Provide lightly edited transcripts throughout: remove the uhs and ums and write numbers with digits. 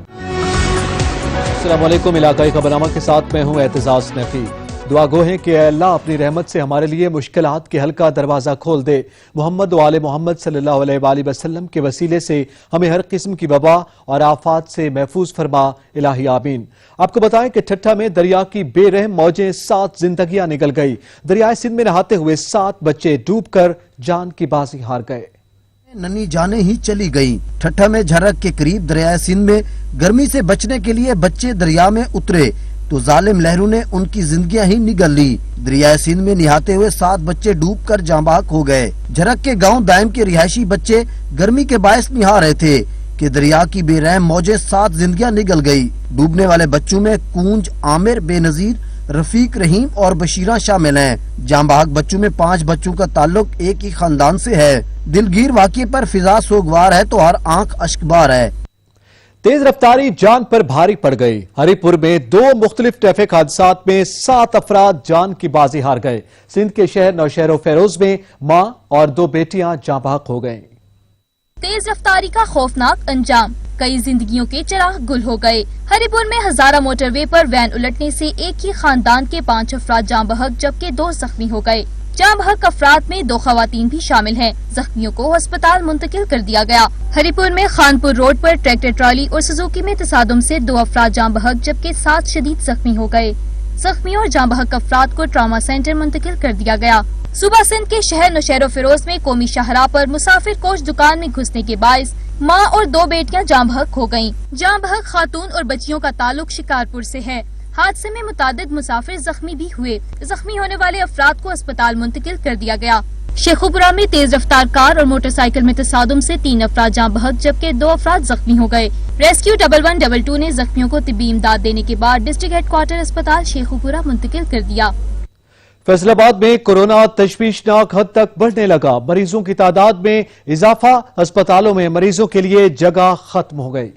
السلام علیکم، علاقائی خبرنامہ کے ساتھ میں ہوں اعتزاز نفی۔ دعا گو ہیں کہ اے اللہ اپنی رحمت سے ہمارے لیے مشکلات کے حل کا دروازہ کھول دے۔ محمد و آل محمد صلی اللہ علیہ وآلہ وسلم کے وسیلے سے ہمیں ہر قسم کی وبا اور آفات سے محفوظ فرما، الہی آمین۔ آپ کو بتائیں کہ ٹھٹھہ میں دریا کی بے رحم موجیں 7 زندگیاں نگل گئی۔ دریائے سندھ میں نہاتے ہوئے 7 بچے ڈوب کر جان کی بازی ہار گئے۔ ننھی جانیں ہی چلی گئیں۔ ٹھٹھہ میں جھرک کے قریب دریائے سندھ میں گرمی سے بچنے کے لیے بچے دریا میں اترے تو ظالم لہروں نے ان کی زندگیاں ہی نگل لی۔ دریائے سندھ میں نہاتے ہوئے 7 بچے ڈوب کر جاں بحق ہو گئے۔ جھرک کے گاؤں دائم کے رہائشی بچے گرمی کے باعث نہا رہے تھے کہ دریا کی بے رحم موجیں 7 زندگیاں نگل گئی۔ ڈوبنے والے بچوں میں کونج، عامر، بے نظیر، رفیق، رحیم اور بشیرہ شامل ہیں۔ جاں بحق بچوں میں 5 بچوں کا تعلق ایک ہی خاندان سے ہے۔ دلگیر واقعے پر فضا سوگوار ہے تو ہر آنکھ اشکبار ہے۔ تیز رفتاری جان پر بھاری پڑ گئی۔ ہری پور میں 2 مختلف ٹریفک حادثات میں 7 افراد جان کی بازی ہار گئے۔ سندھ کے شہر نوشہر و فیروز میں ماں اور 2 بیٹیاں جاں بحق ہو گئیں۔ تیز رفتاری کا خوفناک انجام، کئی زندگیوں کے چراغ گل ہو گئے۔ ہری پور میں ہزارہ موٹر وے پر وین الٹنے سے ایک ہی خاندان کے 5 افراد جاں بحق جبکہ 2 زخمی ہو گئے۔ جاں بحق افراد میں 2 خواتین بھی شامل ہیں۔ زخمیوں کو ہسپتال منتقل کر دیا گیا۔ ہری پور میں خانپور روڈ پر ٹریکٹر ٹرالی اور سزوکی میں تصادم سے 2 افراد جاں بحق جبکہ 7 شدید زخمی ہو گئے۔ زخمیوں اور جاں بحق افراد کو ٹراما سینٹر منتقل کر دیا گیا۔ صوبہ سندھ کے شہر نوشہر و فیروز میں قومی شاہراہ پر مسافر کوچ دکان میں گھسنے کے باعث ماں اور 2 بیٹیاں جاں بحق ہو گئیں۔ جاں بحق خاتون اور بچیوں کا تعلق شکارپور سے ہے۔ حادثے میں متعدد مسافر زخمی بھی ہوئے۔ زخمی ہونے والے افراد کو اسپتال منتقل کر دیا گیا۔ شیخوپورہ میں تیز رفتار کار اور موٹر سائیکل میں تصادم سے 3 افراد جاں بحق جبکہ 2 افراد زخمی ہو گئے۔ ریسکیو 1122 نے زخمیوں کو طبی امداد دینے کے بعد ڈسٹرکٹ ہیڈ کوارٹر اسپتال شیخوپورہ منتقل کر دیا۔ فیصل آباد میں کورونا تشویشناک حد تک بڑھنے لگا۔ مریضوں کی تعداد میں اضافہ، اسپتالوں میں مریضوں کے لیے جگہ ختم ہو گئی۔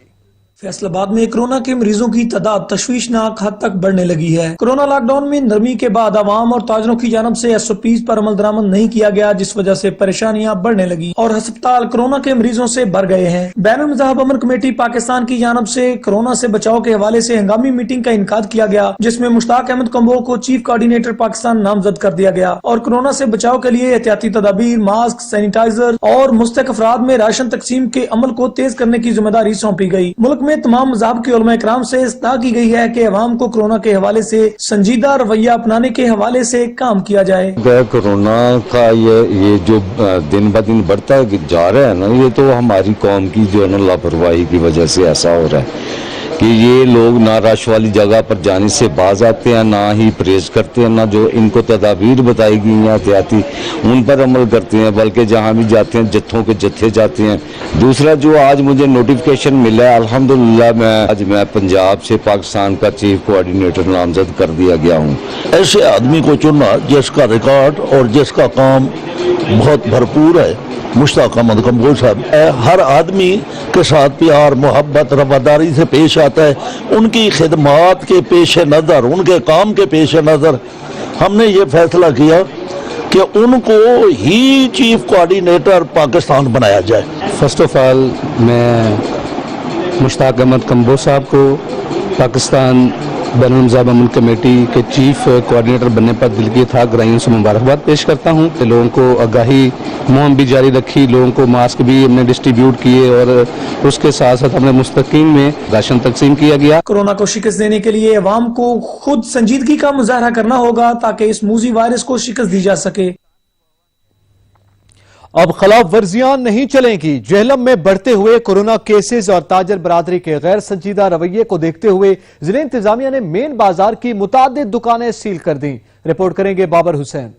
فیصل آباد میں کورونا کے مریضوں کی تعداد تشویشناک حد تک بڑھنے لگی ہے۔ کورونا لاک ڈاؤن میں نرمی کے بعد عوام اور تاجروں کی جانب سے SOPs پر عمل درآمد نہیں کیا گیا، جس وجہ سے پریشانیاں بڑھنے لگی اور ہسپتال کورونا کے مریضوں سے بھر گئے ہیں۔ بین المذاہب امن کمیٹی پاکستان کی جانب سے کورونا سے بچاؤ کے حوالے سے ہنگامی میٹنگ کا انعقاد کیا گیا، جس میں مشتاق احمد کمبو کو چیف کوآرڈینیٹر پاکستان نامزد کر دیا گیا اور کورونا سے بچاؤ کے لیے احتیاطی تدابیر، ماسک، سینیٹائزر اور مستحق افراد میں راشن تقسیم کے عمل کو تیز کرنے کی ذمہ داری سونپی گئی۔ ملک میں تمام مذاہب کے علماء کرام سے استدعا کی گئی ہے کہ عوام کو کورونا کے حوالے سے سنجیدہ رویہ اپنانے کے حوالے سے کام کیا جائے۔ کورونا کا یہ جو دن بہ دن بڑھتا جا رہا ہے نا، یہ تو ہماری قوم کی جو ہے نا لاپرواہی کی وجہ سے ایسا ہو رہا ہے کہ یہ لوگ نہ رش والی جگہ پر جانے سے باز آتے ہیں، نہ ہی پرہیز کرتے ہیں، نہ جو ان کو تدابیر بتائی گئی ہیں احتیاطی ان پر عمل کرتے ہیں، بلکہ جہاں بھی جاتے ہیں جتھوں کے جتھے جاتے ہیں۔ دوسرا جو آج مجھے نوٹیفکیشن ملا ہے، الحمدللہ میں پنجاب سے پاکستان کا چیف کوآرڈینیٹر نامزد کر دیا گیا ہوں۔ ایسے آدمی کو چننا جس کا ریکارڈ اور جس کا کام بہت بھرپور ہے، مشتاق احمد کمبو صاحب ہر آدمی کے ساتھ پیار، محبت، رواداری سے پیش آتا ہے۔ ان کی خدمات کے پیش نظر، ان کے کام کے پیش نظر ہم نے یہ فیصلہ کیا کہ ان کو ہی چیف کوآرڈینیٹر پاکستان بنایا جائے۔ فرسٹ آف آل میں مشتاق احمد کمبو صاحب کو پاکستان بین المذاہب امن کمیٹی کے چیف کوآرڈینیٹر بننے پر دل کی اتھاق گہرائیوں سے مبارکباد پیش کرتا ہوں۔ لوگوں کو آگاہی مہم بھی جاری رکھی، لوگوں کو ماسک بھی ہم نے ڈسٹریبیوٹ کیے اور اس کے ساتھ ساتھ ہم نے مستقیم میں راشن تقسیم کیا گیا۔ کورونا کو شکست دینے کے لیے عوام کو خود سنجیدگی کا مظاہرہ کرنا ہوگا تاکہ اس موذی وائرس کو شکست دی جا سکے۔ اب خلاف ورزیاں نہیں چلیں گی۔ جہلم میں بڑھتے ہوئے کورونا کیسز اور تاجر برادری کے غیر سنجیدہ رویے کو دیکھتے ہوئے ضلع انتظامیہ نے مین بازار کی متعدد دکانیں سیل کر دیں۔ رپورٹ کریں گے بابر حسین۔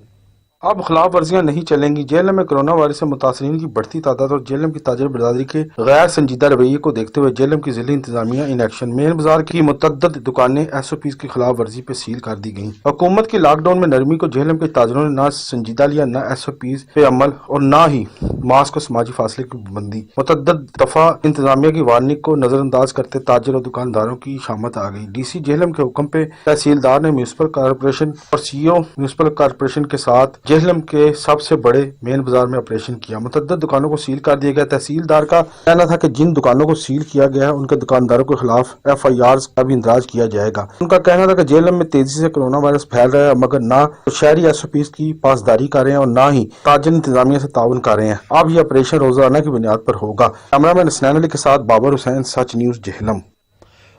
اب خلاف ورزیاں نہیں چلیں گی۔ جہلم میں کورونا وائرس سے متاثرین کی بڑھتی تعداد اور جہلم کی تاجر برادری کے غیر سنجیدہ رویے کو دیکھتے ہوئے جہلم کی ضلع انتظامیہ ان ایکشن۔ مین بازار کی متعدد دکانیں SOPs کی خلاف ورزی پہ سیل کر دی گئیں۔ حکومت کی لاک ڈاؤن میں نرمی کو جہلم کے تاجروں نے نہ سنجیدہ لیا، نہ SOPs پہ عمل اور نہ ہی ماسک اور سماجی فاصلے کی پابندی۔ متعدد دفعہ انتظامیہ کی وارننگ کو نظر انداز کرتے تاجر اور دکانداروں کی شامت آ گئی۔ DC جہلم کے حکم پہ تحصیلدار نے میونسپل کارپوریشن اور CEO میونسپل کارپوریشن کے ساتھ जेहलम के सबसे बड़े मेन बाजार में ऑपरेशन किया। मुतअद्दिद दुकानों को सील कर दिया गया। तहसीलदार का कहना था कि जिन दुकानों को सील किया गया है उनके दुकानदारों के खिलाफ FIRs का भी इंदराज किया जाएगा। उनका कहना था कि जेहलम में तेजी से कोरोना वायरस फैल रहा है, मगर ना तो शहरी SOPs की पासदारी कर रहे हैं और ना ही ताजिर इंतजामिया से ताउन कर रहे हैं। अब ये ऑपरेशन रोजाना की बुनियाद पर होगा। कैमरामैन हसनैन अली के साथ बाबर हुसैन, सच न्यूज, जेहलम।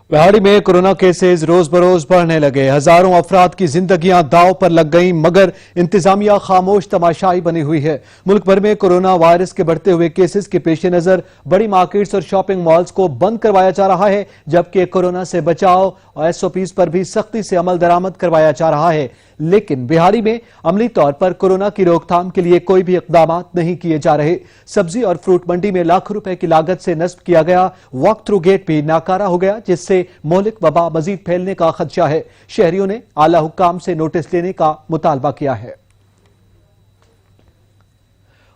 बिहाड़ी में कोरोना केसेस रोज बरोज बढ़ने लगे। हजारों अफराद की जिंदगियां दांव पर लग गईं, मगर इंतजामिया खामोश तमाशाई बनी हुई है। मुल्क भर में कोरोना वायरस के बढ़ते हुए केसेस के पेश नजर बड़ी मार्केट्स और शॉपिंग मॉल्स को बंद करवाया जा रहा है, जबकि कोरोना से बचाव और SOPs पर भी सख्ती से अमल दरामद करवाया जा रहा है। लेकिन बिहारी में अमली तौर पर कोरोना की रोकथाम के लिए कोई भी इकदाम नहीं किए जा रहे। सब्जी और फ्रूट मंडी में लाखों रुपए की लागत से नस्ब किया गया वॉक थ्रू गेट भी नाकारा हो गया, जिससे मोहलिक वबा मजीद फैलने का खदशा है। शहरियों ने आला हुक्काम से नोटिस लेने का मुतालबा किया है।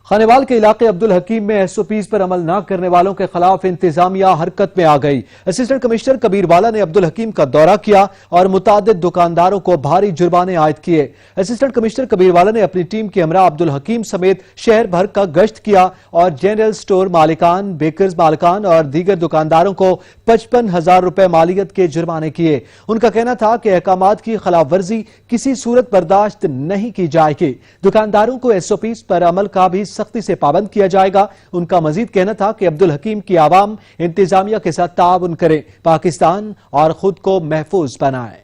खानेवाल के इलाके अब्दुल हकीम में SOPs पर अमल न करने वालों के खिलाफ इंतजामिया हरकत में आ गई। असिस्टेंट कमिश्नर कबीर वाला ने अब्दुल हकीम का दौरा किया और मुतादिद दुकानदारों को भारी जुर्माने आयद किए। असिस्टेंट कमिश्नर कबीर वाला ने अपनी टीम के हमरा अब्दुल हकीम समेत शहर भर का गश्त किया और जनरल स्टोर मालिकान, बेकर्स मालिकान और दीगर दुकानदारों को 55,000 रुपए मालियत के जुर्माने किए। उनका कहना था कि अहकामात की खिलाफ वर्जी किसी सूरत बर्दाश्त नहीं की जाएगी। दुकानदारों को SOPs पर अमल का भी सख्ती से पाबंद किया जाएगा। उनका मजीद कहना था कि अब्दुल हकीम की आवाम इंतजामिया के साथ ताउन करे, पाकिस्तान और खुद को महफूज बनाए।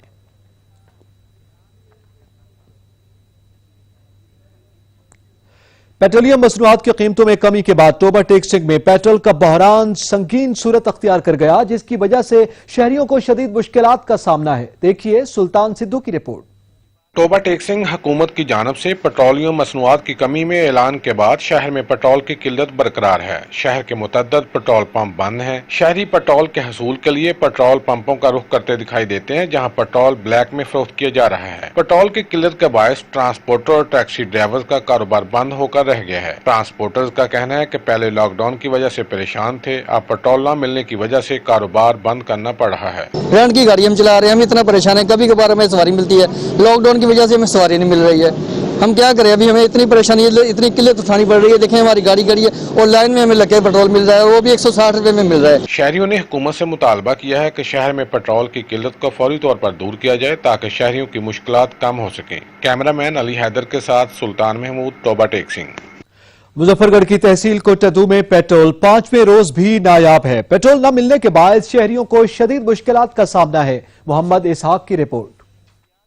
पेट्रोलियम मसनूआत की कीमतों में कमी के बाद तोबा टैक्सिंग में पेट्रोल का बहरान संगीन सूरत अख्तियार कर गया, जिसकी वजह से शहरियों को शदीद मुश्किलात का सामना है। देखिए सुल्तान सिद्धू की रिपोर्ट। तोबा टैक्सिंग हुकूमत की जानिब से पेट्रोलियम मसनूआत की कमी में ऐलान के बाद शहर में पेट्रोल की किल्लत बरकरार है। शहर के मुतअद्दिद पेट्रोल पंप बंद हैं। शहरी पेट्रोल के हसूल के लिए पेट्रोल पंपों का रुख करते दिखाई देते हैं, जहां पेट्रोल ब्लैक में फरोख्त किया जा रहा है। पेट्रोल की किल्लत के बायस ट्रांसपोर्टर और टैक्सी ड्राइवर का कारोबार बंद होकर रह गया है। ट्रांसपोर्टर्स का कहना है कि पहले लॉकडाउन की वजह से परेशान थे, अब पेट्रोल न मिलने की वजह से कारोबार बंद करना पड़ रहा है। रेंट की गाड़ी हम चला रहे हैं, हम इतना परेशान है, कभी कभार हमें सवारी मिलती है, लॉकडाउन की वजह से हमें सवारी नहीं मिल रही है। हम क्या करें, अभी हमें इतनी परेशानी, इतनी किल्लत उठानी पड़ रही है। देखें हमारी गाड़ी खड़ी है और लाइन में हमें लगे पेट्रोल मिल रहा है, वो भी 160 रुपए में मिल रहा है। शहरियों ने हुकूमत से मुतालबा किया है कि शहर में पेट्रोल की किल्लत को फौरी तौर पर दूर किया जाए ताकि शहरियों की मुश्किलात कम हो सके। कैमरामैन अली हैदर के साथ सुल्तान महमूद, तोबा टैक्सिंग। मुजफ्फरगढ़ की तहसील कोटदू में पेट्रोल 5वें रोज भी नायाब है। पेट्रोल न मिलने के बाद शहरियों को शदीद मुश्किलात का सामना है। मोहम्मद इसहाक की रिपोर्ट।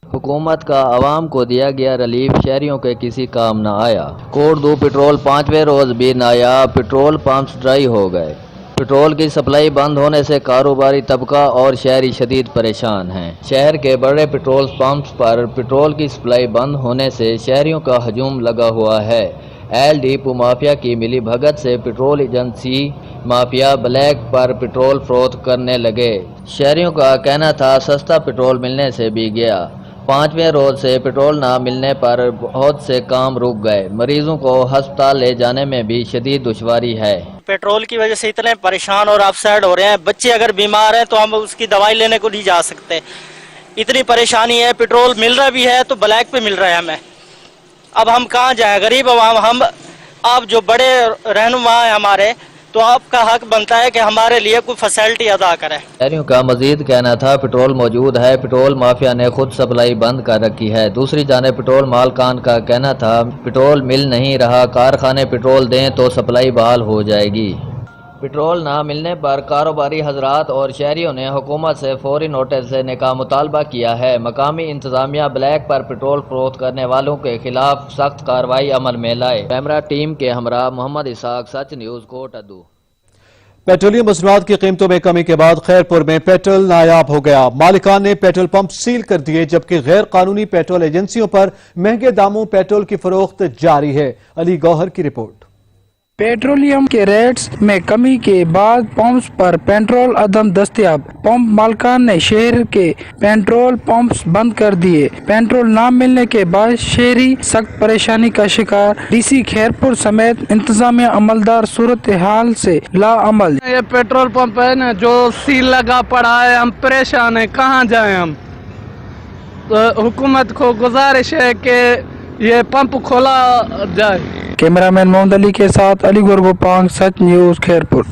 हुकूमत का आवाम को दिया गया रिलीफ शहरियों के किसी काम न आया। कोटदू पेट्रोल 5वें रोज भी नायाब, पेट्रोल पंप्स ड्राई हो गए। पेट्रोल की सप्लाई बंद होने से कारोबारी तबका और शहरी शदीद परेशान हैं। शहर के बड़े पेट्रोल पंप्स पर पेट्रोल की सप्लाई बंद होने से शहरियों का हजूम लगा हुआ है। एल डिपो माफिया की मिली भगत से पेट्रोल एजेंसी माफिया ब्लैक पर पेट्रोल फरोख्त करने लगे। शहरियों का कहना था सस्ता पेट्रोल मिलने से भी गया। 5वें रोज से पेट्रोल ना मिलने पर बहुत से काम रुक गए। मरीजों को अस्पताल ले जाने में भी शदीद दुश्वारी है। पेट्रोल की वजह से इतने परेशान और अपसेट हो रहे हैं। बच्चे अगर बीमार हैं तो हम उसकी दवाई लेने को नहीं जा सकते, इतनी परेशानी है। पेट्रोल मिल रहा भी है तो ब्लैक पे मिल रहा है हमें। अब हम कहाँ जाएं, गरीब आवाम। हम आप जो बड़े रहनुमा हैं हमारे, तो आपका हक बनता है कि हमारे लिए कोई फैसिलिटी अदा करें। शहरियों का मजीद कहना था पेट्रोल मौजूद है, पेट्रोल माफिया ने खुद सप्लाई बंद कर रखी है। दूसरी जानिब पेट्रोल मालकान का कहना था पेट्रोल मिल नहीं रहा, कारखाने पेट्रोल दें तो सप्लाई बहाल हो जाएगी। पेट्रोल ना मिलने पर कारोबारी हजरात और शहरियों ने हुकूमत से फौरी नोटिस देने का मुतालबा किया है। मकामी इंतजामिया ब्लैक पर पेट्रोल फरोख्त करने वालों के खिलाफ सख्त कार्रवाई अमल में लाए। कैमरा टीम के हमरा मोहम्मद इसाक, सच न्यूज, कोटदू। पेट्रोलियम मसनूआत की कीमतों में कमी के बाद खैरपुर में पेट्रोल नायाब हो गया। मालिकान ने पेट्रोल पंप सील कर दिए, जबकि गैर कानूनी पेट्रोल एजेंसियों पर महंगे दामों पेट्रोल की फरोख्त जारी है। अली गौहर की रिपोर्ट। पेट्रोलियम के रेट्स में कमी के बाद पंप्स पर पेट्रोल अदम दस्तयाब। पंप मालिकान ने शहर के पेट्रोल पंप्स बंद कर दिए। पेट्रोल न मिलने के बाद शहरी सख्त परेशानी का शिकार। डीसी खैरपुर समेत इंतजामिया अमलदार सूरत हाल से लाअमल। ये पेट्रोल पंप है ना जो सील लगा पड़ा है, हम परेशान है, कहाँ जाए हम। तो हुकूमत को गुजारिश है कि ये पंप खोला जाए। कैमरामैन मोहम्मद अली के साथ अली गुरबोपांग, सच न्यूज़, खैरपुर।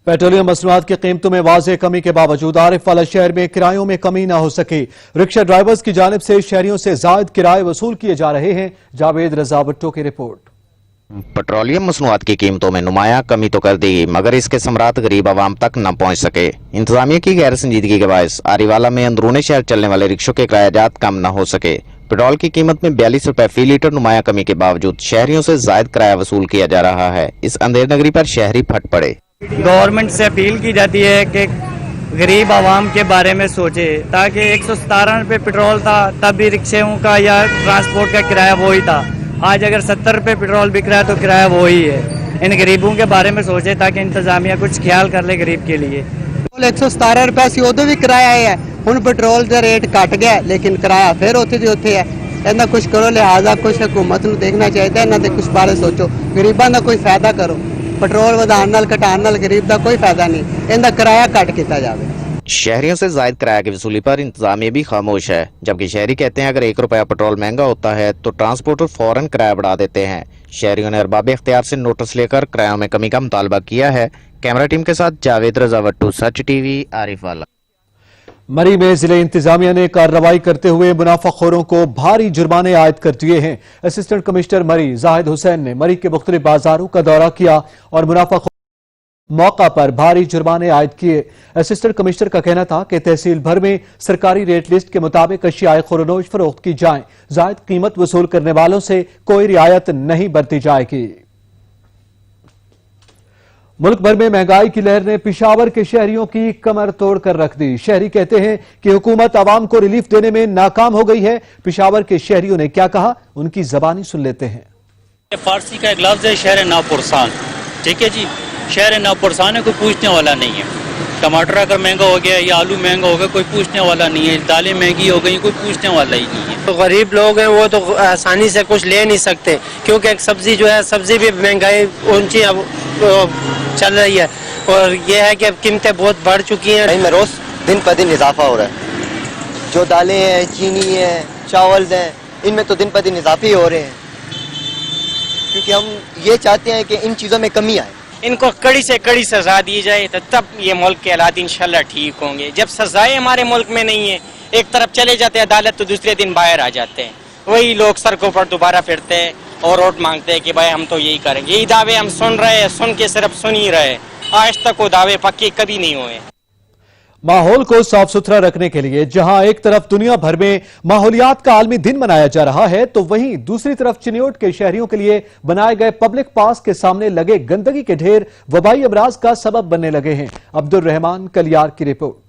पेट्रोलियम मसनूआत की कीमतों में वाज़ेह कमी के बावजूद आरिफ वाला शहर में किरायों में कमी न हो सकी। रिक्शा ड्राइवर्स की जानिब से शहरियों से ज़ायद किराए वसूल किए जा रहे हैं। जावेद रजा भुट्टो की रिपोर्ट। पेट्रोलियम मसनूआत की कीमतों में नुमाया कमी तो कर दी, मगर इसके समरात गरीब आवाम तक न पहुंच सके। इंतजामिया की गैर संजीदगी के बायस आरीवाला में अंदरूनी शहर चलने वाले रिक्शों के किरायाजात कम न हो सके। पेट्रोल की कीमत में 42 रुपए फी लीटर नुमाया कमी के बावजूद शहरियों से जायद किराया वसूल किया जा रहा है। इस अंधेर नगरी पर शहरी फट पड़े। गवर्नमेंट से अपील की जाती है कि गरीब आवाम के बारे में सोचे, ताकि 117 रुपये पेट्रोल था तब भी रिक्शों का या ट्रांसपोर्ट का किराया वही था। आज अगर 70 रुपये पेट्रोल बिक रहा है तो किराया वही है। इन गरीबों के बारे में सोचे ताकि इंतजामिया कुछ ख्याल कर ले गरीब के लिए। 117 रुपए से उदो भी किराया है, ਹੁਣ ਪੈਟਰੋਲ ਦਾ ਰੇਟ ਘਟ ਗਿਆ ਲੇਕਿਨ ਕਿਰਾਇਆ ਫਿਰ ਉੱਥੇ ਦੀ ਉੱਥੇ ਹੈ। ਇਹਨਾਂ ਕੁਝ ਕਰੋ, ਲਿਹਾਜ਼ਾ ਕੁਝ ਹਕੂਮਤ ਨੂੰ ਦੇਖਣਾ ਚਾਹੀਦਾ, ਇਹਨਾਂ ਦੇ ਕੁਝ ਬਾਰੇ ਸੋਚੋ, ਗਰੀਬਾਂ ਦਾ ਕੋਈ ਫਾਇਦਾ ਕਰੋ। ਪੈਟਰੋਲ ਵਧਾਉਣ ਨਾਲ ਘਟਾਉਣ ਨਾਲ ਗਰੀਬ ਦਾ ਕੋਈ ਫਾਇਦਾ ਨਹੀਂ, ਇਹਦਾ ਕਿਰਾਇਆ ਘਟ ਕੀਤਾ ਜਾਵੇ। शहरियों से जायद किराया की वसूली पर इंतजामिया भी खामोश है, जबकि शहरी कहते हैं अगर 1 रुपया पेट्रोल महंगा होता है तो ट्रांसपोर्टर फौरन किराया बढ़ा देते हैं। शहरियों ने अरबाब इख्तियार से नोटिस लेकर किरायों में कमी का मुतालबा किया है। कैमरा टीम के साथ जावेद रजा भुट्टो, सच टीवी, आरिफ वाला। मरी में जिले इंतजामिया ने कार्रवाई करते हुए मुनाफाखोरों को भारी जुर्माने आयद कर दिए हैं। असिस्टेंट कमिश्नर मरी जाहिद हुसैन ने मरी के मुख्तलिफ बाजारों का दौरा किया और मुनाफाखोर मौका पर भारी जुर्माने आयद किए। असिस्टेंट कमिश्नर का कहना था कि तहसील भर में सरकारी रेट लिस्ट के मुताबिक अशियाए खुरनोश फरोख्त की जाएं। जायद कीमत वसूल करने वालों से कोई रियायत नहीं बरती जाएगी। मुल्क भर में महंगाई की लहर ने पेशावर के शहरियों की कमर तोड़ कर रख दी। शहरी कहते हैं कि हुकूमत आवाम को रिलीफ देने में नाकाम हो गई है। पेशावर के शहरियों ने क्या कहा, उनकी जबानी सुन लेते हैं। फारसी का एक लफ्ज है शहर नापुरसान, ठीक है जी। शहर नापुरसान है, कोई पूछने वाला नहीं है। टमाटर अगर महंगा हो गया या आलू महंगा हो गया, कोई पूछने वाला नहीं है। दालें महंगी हो गई, कोई पूछने वाला ही नहीं है। तो गरीब लोग हैं वो तो आसानी से कुछ ले नहीं सकते, क्योंकि एक सब्जी जो है, सब्जी भी महंगाई ऊंची अब चल रही है, और ये है कि अब कीमतें बहुत बढ़ चुकी हैं। में रोज दिन पर दिन इजाफा हो रहा है। जो दालें हैं, चीनी है, चावल हैं, इनमें तो दिन पर दिन इजाफे हो रहे हैं, क्योंकि हम ये चाहते हैं कि इन चीज़ों में कमी आए। इनको कड़ी से कड़ी सजा दी जाए तो तब ये मुल्क के हालात इंशाल्लाह ठीक होंगे। जब सजाएं हमारे मुल्क में नहीं है, एक तरफ चले जाते हैं अदालत तो दूसरे दिन बाहर आ जाते हैं, वही लोग सड़कों पर दोबारा फिरते हैं और वोट मांगते हैं कि भाई हम तो यही करेंगे। यही दावे हम सुन रहे हैं, सुन के सिर्फ सुन ही रहे, आज तक वो दावे पक्के कभी नहीं हुए। माहौल को साफ सुथरा रखने के लिए जहां एक तरफ दुनिया भर में माहौलियात का आलमी दिन मनाया जा रहा है, तो वहीं दूसरी तरफ चिन्योट के शहरियों के लिए बनाए गए पब्लिक पार्क के सामने लगे गंदगी के ढेर वबाई अमराज का सबब बनने लगे हैं। अब्दुल रहमान कलियार की रिपोर्ट।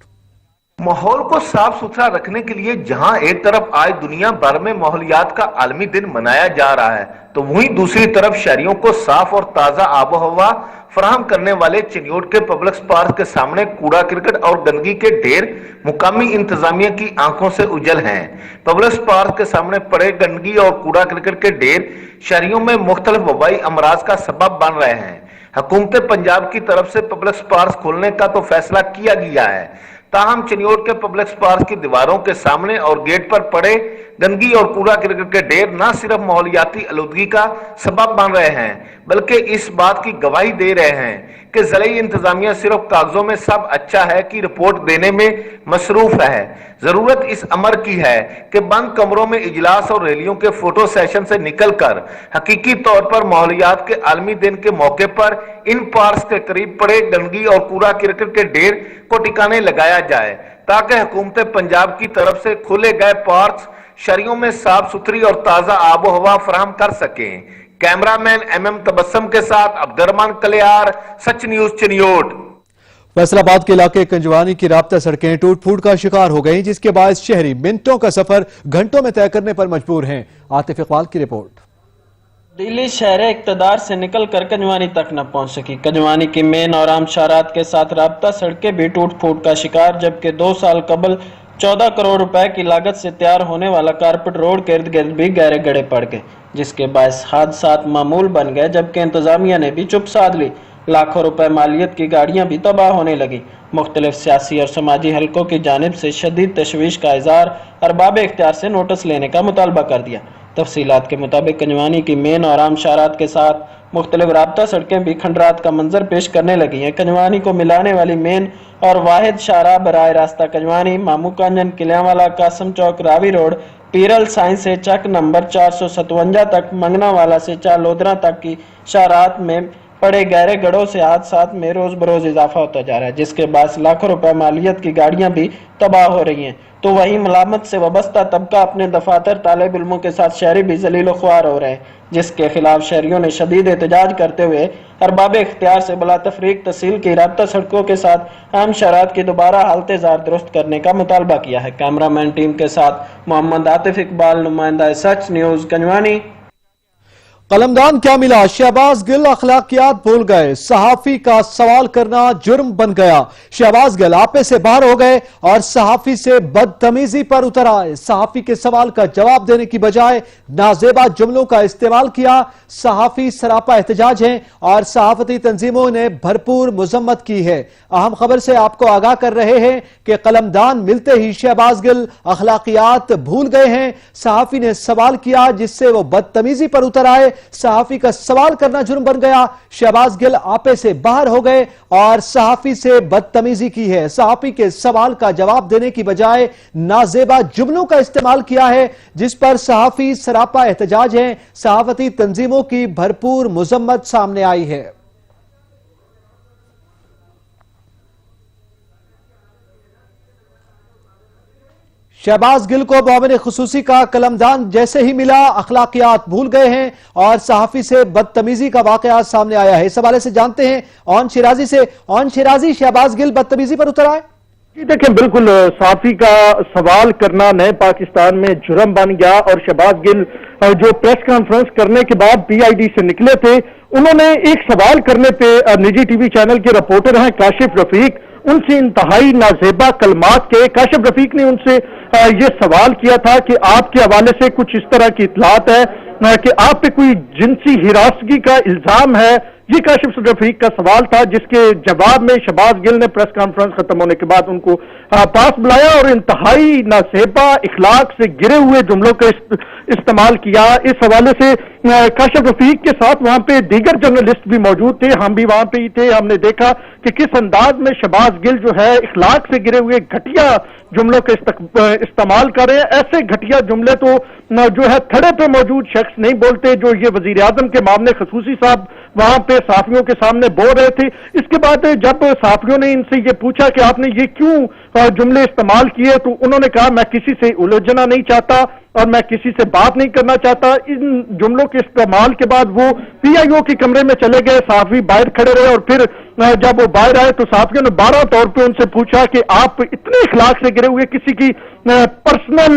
माहौल को साफ सुथरा रखने के लिए जहां एक तरफ आज दुनिया भर में माहौलियात का आलमी दिन मनाया जा रहा है, तो वहीं दूसरी तरफ शहरियों को साफ और ताजा आबो हवा फराहम करने वाले चिन्योट के पब्लिक पार्क के सामने कूड़ा करकट और गंदगी के ढेर मुकामी इंतजामिया की आंखों से उजल हैं। पब्लिक पार्क के सामने पड़े गंदगी और कूड़ा करकट के ढेर शहरियों में मुख्तलिफ वबाई अमराज का सबब बन रहे हैं। हुकूमत पंजाब की तरफ से पब्लिक पार्क खोलने का तो फैसला किया गया है, ताहम चिन्योट के पब्लिक पार्क की दीवारों के सामने और गेट पर पड़े गंदगी और कूड़ा करकट के ढेर न सिर्फ माहौलियाती आलूदगी का सबब बन रहे हैं, बल्कि इस बात की गवाही दे रहे हैं कि ज़िले इंतजामिया सिर्फ कागजों में सब अच्छा है की रिपोर्ट देने में मसरूफ है। जरूरत इस अमर की है कि बंद कमरों में इजलास और रैलियों के फोटो सेशन से निकलकर हकीकी तौर पर माहौलियात के आलमी दिन के मौके पर इन पार्क के करीब पड़े गंदगी और कूड़ा करकट के ढेर को ठिकाने लगाया जाए, ताकि हुकूमत पंजाब की तरफ से खोले गए पार्क शहरियों में साफ सुथरी और ताजा आबो हवा फराहम कर सकें। कैमरामैन MM तबस्सुम के साथ अब्दुर्रहमान कलियार, सच न्यूज चिन्योट। फैसलाबाद के इलाके कंजवानी की राब्ता सड़कें टूट फूट का शिकार हो गईं, जिसके बायस शहरी मिनटों का सफर घंटों में तय करने पर मजबूर हैं। आतिफ इकबाल की रिपोर्ट। दिल्ली शहर इक्तदार से निकल कर कंजवानी तक न पहुंच सकी। कंजवानी की मेन और आम शारात के साथ राब्ता सड़कें भी टूट फूट का शिकार, जबकि 2 साल कबल 14 करोड़ रुपए की लागत से तैयार होने वाला कारपेट रोड के इर्द गिर्द भी गहरे गड्ढे पड़ गए, जिसके बायस हादसात मामूल बन गए, जबकि इंतजामिया ने भी चुप साध ली। लाखों रुपए मालियत की गाड़ियां भी तबाह होने लगी। मुख्तलिफ सियासी और समाजी हलकों की जानिब से शदीद तशवीश का इजहार अरबाब इख्तियार से नोटिस लेने का मुतालबा कर दिया, तफसीलात के मुताबिक कंजवानी की मेन और आम शारात के साथ मुख्तलिफ राब्ता सड़कें भी खंडरात का मंजर पेश करने लगी हैं। कंजवानी को मिलाने वाली मेन और वाहिद शाहराह बराह रास्ता कंजवानी, मामू कांजन, किलियांवाला, कासम चौक, रावी रोड, पीरल साइंस से चक नंबर 457 तक, मंगनावाला से चालोदरा तक की शाहरात में पड़े गहरे गढ़ों से हादसात में रोज बरोज इजाफा होता जा रहा है, जिसके बाद लाखों रुपए मालियत की गाड़ियां भी तबाह हो रही हैं। तो वहीं मुलामत से वाबस्ता तबका अपने दफातर, तालिब इल्मों के साथ शहरी भी जलील ख्वार हो रहे हैं, जिसके खिलाफ शहरियों ने शदीद एहतजाज करते हुए अरबाब इख्तियार से बला तफरीक तहसील की राब्ता सड़कों के साथ आम शरात की दोबारा हालत जार दुरुस्त करने का मुतालबा किया है। कैमरामैन टीम के साथ मोहम्मद आतिफ इकबाल, नुमाइंदा सच न्यूज, कंजवानी। कलमदान क्या मिला, शहबाज गिल अखलाकियात भूल गए, सहाफी का सवाल करना जुर्म बन गया। शहबाज गिल आपे से बाहर हो गए और सहाफी से बदतमीजी पर उतर आए। सहाफी के सवाल का जवाब देने की बजाय नाजेबा जुमलों का इस्तेमाल किया। सहाफी सरापा एहतजाज हैं और सहाफती तंजीमों ने भरपूर मुजम्मत की है। अहम खबर से आपको आगाह कर रहे हैं कि कलमदान मिलते ही शहबाज गिल अखलाकियात भूल गए हैं। सहाफी ने सवाल किया जिससे वो बदतमीजी पर उतर आए। सहाफी का सवाल करना जुर्म बन गया। शहबाज गिल आपे से बाहर हो गए और सहाफी से बदतमीजी की है। सहाफी के सवाल का जवाब देने की बजाय नाजेबा जुमलों का इस्तेमाल किया है, जिस पर सहाफी सरापा एहतजाज हैं। सहाफती तंजीमों की भरपूर मुजम्मत सामने आई है। शहबाज गिल को मोमिन खुसूसी का कलमदान जैसे ही मिला अखलाकियात भूल गए हैं और सहाफी से बदतमीजी का वाकया सामने आया है। इस हवाले से जानते हैं ऑन शिराजी से। ऑन शिराजी, शहबाज गिल बदतमीजी पर उतर आए? देखें, बिल्कुल सहाफी का सवाल करना नए पाकिस्तान में जुर्म बन गया और शहबाज गिल जो प्रेस कॉन्फ्रेंस करने के बाद पीआईडी से निकले थे, उन्होंने एक सवाल करने पे निजी टीवी चैनल के रिपोर्टर हैं काशिफ रफीक, उनसे इंतहाई नाजेबा कलमात के काशिफ रफीक ने उनसे ये सवाल किया था कि आपके हवाले से कुछ इस तरह की इतलात है कि आप पे कोई जिनसी हिरासगी का इल्जाम है। ये काशिफ रफीक का सवाल था, जिसके जवाब में शहबाज गिल ने प्रेस कॉन्फ्रेंस खत्म होने के बाद उनको पास बुलाया और इंतहाई नासेबा इखलाक से गिरे हुए जुमलों का इस्तेमाल किया। इस हवाले से काशिफ रफीक के साथ वहां पे दीगर जर्नलिस्ट भी मौजूद थे, हम भी वहां पे ही थे। हमने देखा कि किस अंदाज में शहबाज गिल जो है इखलाक से गिरे हुए घटिया जुमलों का इस्तेमाल कर रहे हैं। ऐसे घटिया जुमले तो जो है थड़े पे मौजूद शख्स नहीं बोलते, जो ये वजीर आजम के मामले खसूसी साहब वहां पे साफियों के सामने बोल रहे थे। इसके बाद जब साफियों ने इनसे ये पूछा कि आपने ये क्यों जुमले इस्तेमाल किए, तो उन्होंने कहा मैं किसी से उलझना नहीं चाहता और मैं किसी से बात नहीं करना चाहता। इन जुमलों के इस्तेमाल के बाद वो पीआईओ के कमरे में चले गए, साफी बाहर खड़े रहे और फिर जब वो बाहर आए तो साफियों ने 12 तौर पे उनसे पूछा कि आप इतने इखलाक से गिरे हुए किसी की पर्सनल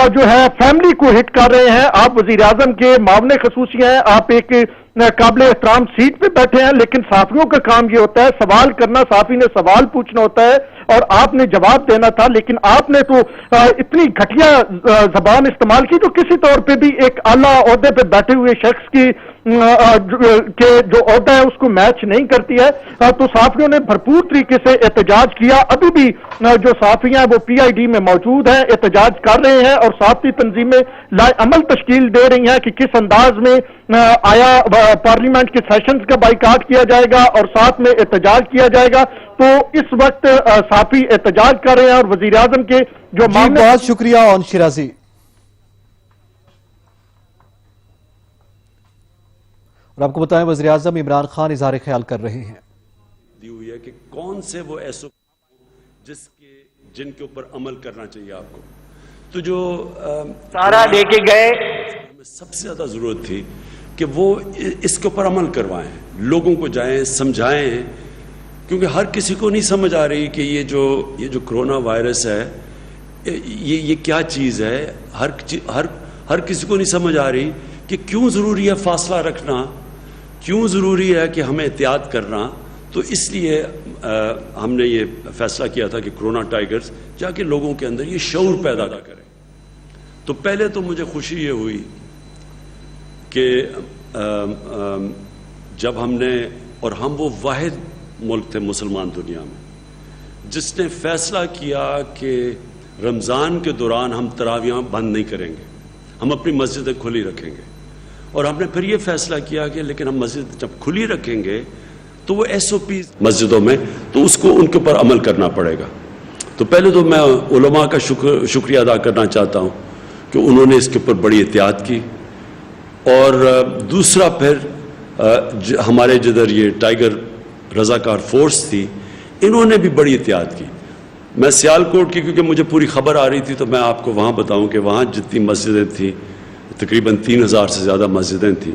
जो है फैमिली को हिट कर रहे हैं, आप वजीर आजम के मामले खसूसी हैं, आप एक काबिल एहतराम सीट पे बैठे हैं, लेकिन साफियों का काम ये होता है सवाल करना, साफी ने सवाल पूछना होता है और आपने जवाब देना था, लेकिन आपने तो इतनी घटिया जबान इस्तेमाल की जो किसी तौर पे भी एक आला ओहदे पे बैठे हुए शख्स की के जो ओहदा है उसको मैच नहीं करती है। तो साफियों ने भरपूर तरीके से एहतजाज किया। अभी भी जो साफियां हैं वो पीआईडी में मौजूद हैं, एहतजाज कर रहे हैं और साथी तंजीमें लाएअमल तश्कील दे रही हैं कि किस अंदाज में आया पार्लियामेंट के सेशंस का बाइकाट किया जाएगा और साथ में एहतजाज किया जाएगा। तो इस वक्त साफी एहतजाज कर रहे हैं और वजीर आजम के जो मामले। बहुत शुक्रिया ऑन शिराजी। और आपको बताएं वज़ीर आज़म इमरान खान इज़हार ख्याल कर रहे हैं दी हुई है कि कौन से वो ऐसे जिनके ऊपर अमल करना चाहिए आपको। तो जो सारा लेके गए, सबसे ज्यादा जरूरत थी कि वो इसके ऊपर अमल करवाएं, लोगों को जाएं समझाएं, क्योंकि हर किसी को नहीं समझ आ रही कि ये जो कोरोना वायरस है ये क्या चीज़ है। हर किसी को नहीं समझ आ रही कि क्यों ज़रूरी है फासला रखना, क्यों ज़रूरी है कि हमें एहतियात करना। तो इसलिए हमने ये फैसला किया था कि कोरोना टाइगर्स जाके लोगों के अंदर ये शऊर पैदा करें। तो पहले तो मुझे खुशी ये हुई कि जब हमने, और हम वो वाहिद मुल्क थे मुसलमान दुनिया में जिसने फैसला किया कि रमज़ान के दौरान हम तरावियाँ बंद नहीं करेंगे। हम अपनी मस्जिदें खुली रखेंगे। और हमने फिर ये फैसला किया कि लेकिन हम मस्जिद जब खुली रखेंगे तो वो SOP मस्जिदों में, तो उसको उनके ऊपर अमल करना पड़ेगा। तो पहले तो मैं उलमा का शुक्रिया अदा करना चाहता हूँ कि उन्होंने इसके ऊपर बड़ी एहतियात की। और दूसरा फिर हमारे जिधर ये टाइगर रज़ाकार फोर्स थी, इन्होंने भी बड़ी एहतियात की। मैं सियालकोट की, क्योंकि मुझे पूरी खबर आ रही थी, तो मैं आपको वहाँ बताऊँ कि वहाँ जितनी मस्जिदें थीं, तकरीबन 3000 से ज़्यादा मस्जिदें थीं।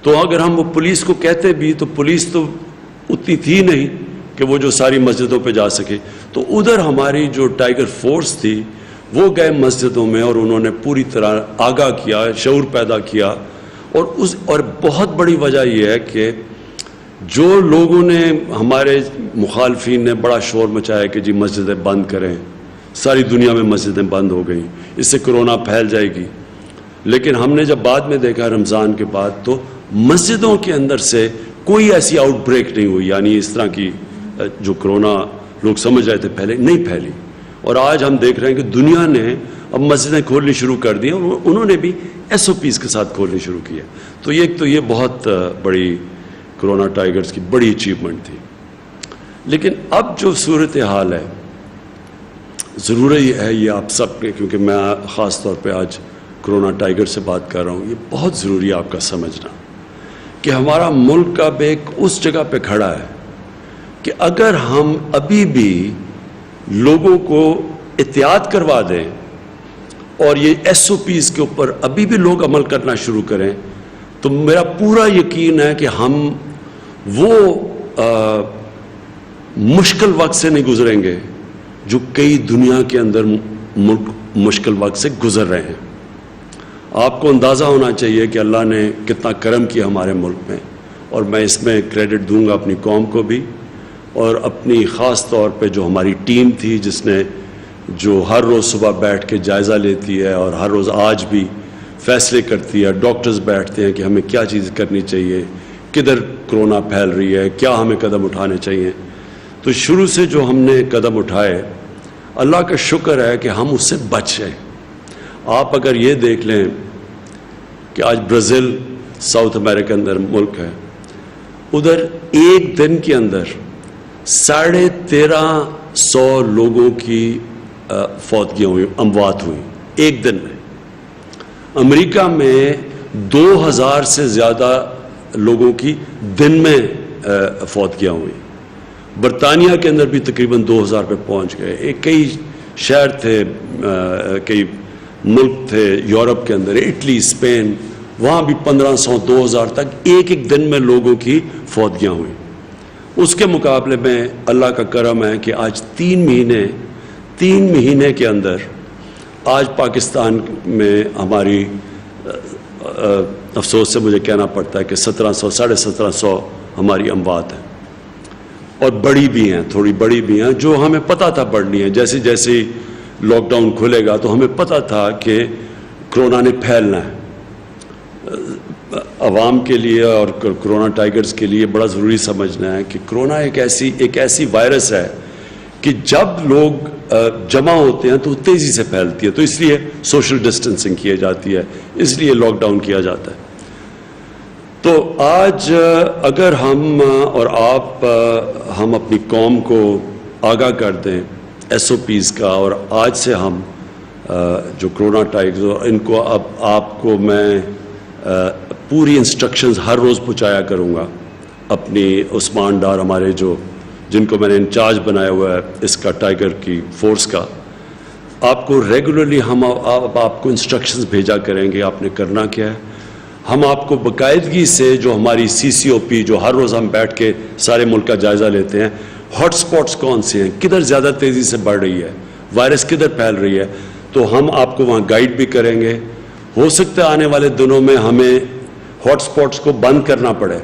तो अगर हम वो पुलिस को कहते भी, तो पुलिस तो उतनी थी नहीं कि वो जो सारी मस्जिदों पे जा सके। तो उधर हमारी जो टाइगर फोर्स थी वो गए मस्जिदों में और उन्होंने पूरी तरह आगाह किया, शऊर पैदा किया। और बहुत बड़ी वजह यह है कि जो लोगों ने, हमारे मुखालफिन ने बड़ा शोर मचाया कि जी मस्जिदें बंद करें, सारी दुनिया में मस्जिदें बंद हो गई, इससे कोरोना फैल जाएगी। लेकिन हमने जब बाद में देखा रमज़ान के बाद, तो मस्जिदों के अंदर से कोई ऐसी आउटब्रेक नहीं हुई, यानी इस तरह की जो कोरोना लोग समझ रहे थे पहले, नहीं फैली। और आज हम देख रहे हैं कि दुनिया ने अब मस्जिदें खोलनी शुरू कर दी और उन्होंने भी SOPs के साथ खोलनी शुरू किया। तो ये बहुत बड़ी कोरोना टाइगर्स की बड़ी अचीवमेंट थी। लेकिन अब जो सूरत हाल है, ज़रूरी है ये आप सब के, क्योंकि मैं ख़ास तौर पे आज कोरोना टाइगर से बात कर रहा हूँ, ये बहुत ज़रूरी है आपका समझना कि हमारा मुल्क अब एक उस जगह पे खड़ा है कि अगर हम अभी भी लोगों को एहतियात करवा दें और ये SOPs के ऊपर अभी भी लोग अमल करना शुरू करें, तो मेरा पूरा यकीन है कि हम वो मुश्किल वक्त से नहीं गुजरेंगे जो कई दुनिया के अंदर मुल्क मुश्किल वक्त से गुजर रहे हैं। आपको अंदाज़ा होना चाहिए कि अल्लाह ने कितना करम किया हमारे मुल्क में, और मैं इसमें क्रेडिट दूंगा अपनी कौम को भी और अपनी ख़ास तौर पे जो हमारी टीम थी, जिसने जो हर रोज़ सुबह बैठ के जायज़ा लेती है और हर रोज़ आज भी फैसले करती है। डॉक्टर्स बैठते हैं कि हमें क्या चीज़ करनी चाहिए, किधर कोरोना फैल रही है, क्या हमें कदम उठाने चाहिए। तो शुरू से जो हमने कदम उठाए, अल्लाह का शुक्र है कि हम उससे बच गए। आप अगर ये देख लें कि आज ब्राज़ील साउथ अमेरिका के अंदर मुल्क है, उधर एक दिन के अंदर 1350 लोगों की फौतगियाँ हुई, अमवात हुई एक दिन में। अमेरिका में 2000 से ज़्यादा लोगों की दिन में फौतगियाँ हुई। बरतानिया के अंदर भी तकरीबन 2000 पे पहुँच गए। कई शहर थे, कई मुल्क थे यूरोप के अंदर, इटली, स्पेन, वहाँ भी 1500-2000 तक एक एक दिन में लोगों की फौतगियाँ हुई। उसके मुकाबले में अल्लाह का करम है कि आज 3 महीने के अंदर आज पाकिस्तान में हमारी, अफसोस से मुझे कहना पड़ता है कि 1700-1750 हमारी अमवात हैं, और बड़ी भी हैं, थोड़ी बड़ी भी हैं, जो हमें पता था बढ़नी है। जैसे जैसे लॉकडाउन खुलेगा तो हमें पता था कि कोरोना ने फैलना है। आवाम के लिए और कोरोना टाइगर्स के लिए बड़ा ज़रूरी समझना है कि कोरोना एक ऐसी वायरस है कि जब लोग जमा होते हैं तो तेज़ी से फैलती है। तो इसलिए सोशल डिस्टेंसिंग की जाती है, इसलिए लॉकडाउन किया जाता है। तो आज अगर हम और आप हम अपनी कौम को आगाह कर दें SOPs का, और आज से हम जो कोरोना टाइगर्स, इनको अब आपको मैं पूरी इंस्ट्रक्शंस हर रोज़ पहुँचाया करूँगा। अपनी उस्मान डार, हमारे जिनको मैंने इंचार्ज बनाया हुआ है इसका, टाइगर की फोर्स का, आपको रेगुलरली हम आपको इंस्ट्रक्शंस भेजा करेंगे आपने करना क्या है। हम आपको बाकायदगी से जो हमारी CCOP, जो हर रोज़ हम बैठ के सारे मुल्क का जायज़ा लेते हैं, हॉटस्पॉट्स कौन से हैं, किधर ज़्यादा तेज़ी से बढ़ रही है, वायरस किधर फैल रही है, तो हम आपको वहाँ गाइड भी करेंगे। हो सकता है आने वाले दिनों में हमें हॉटस्पॉट्स को बंद करना पड़े,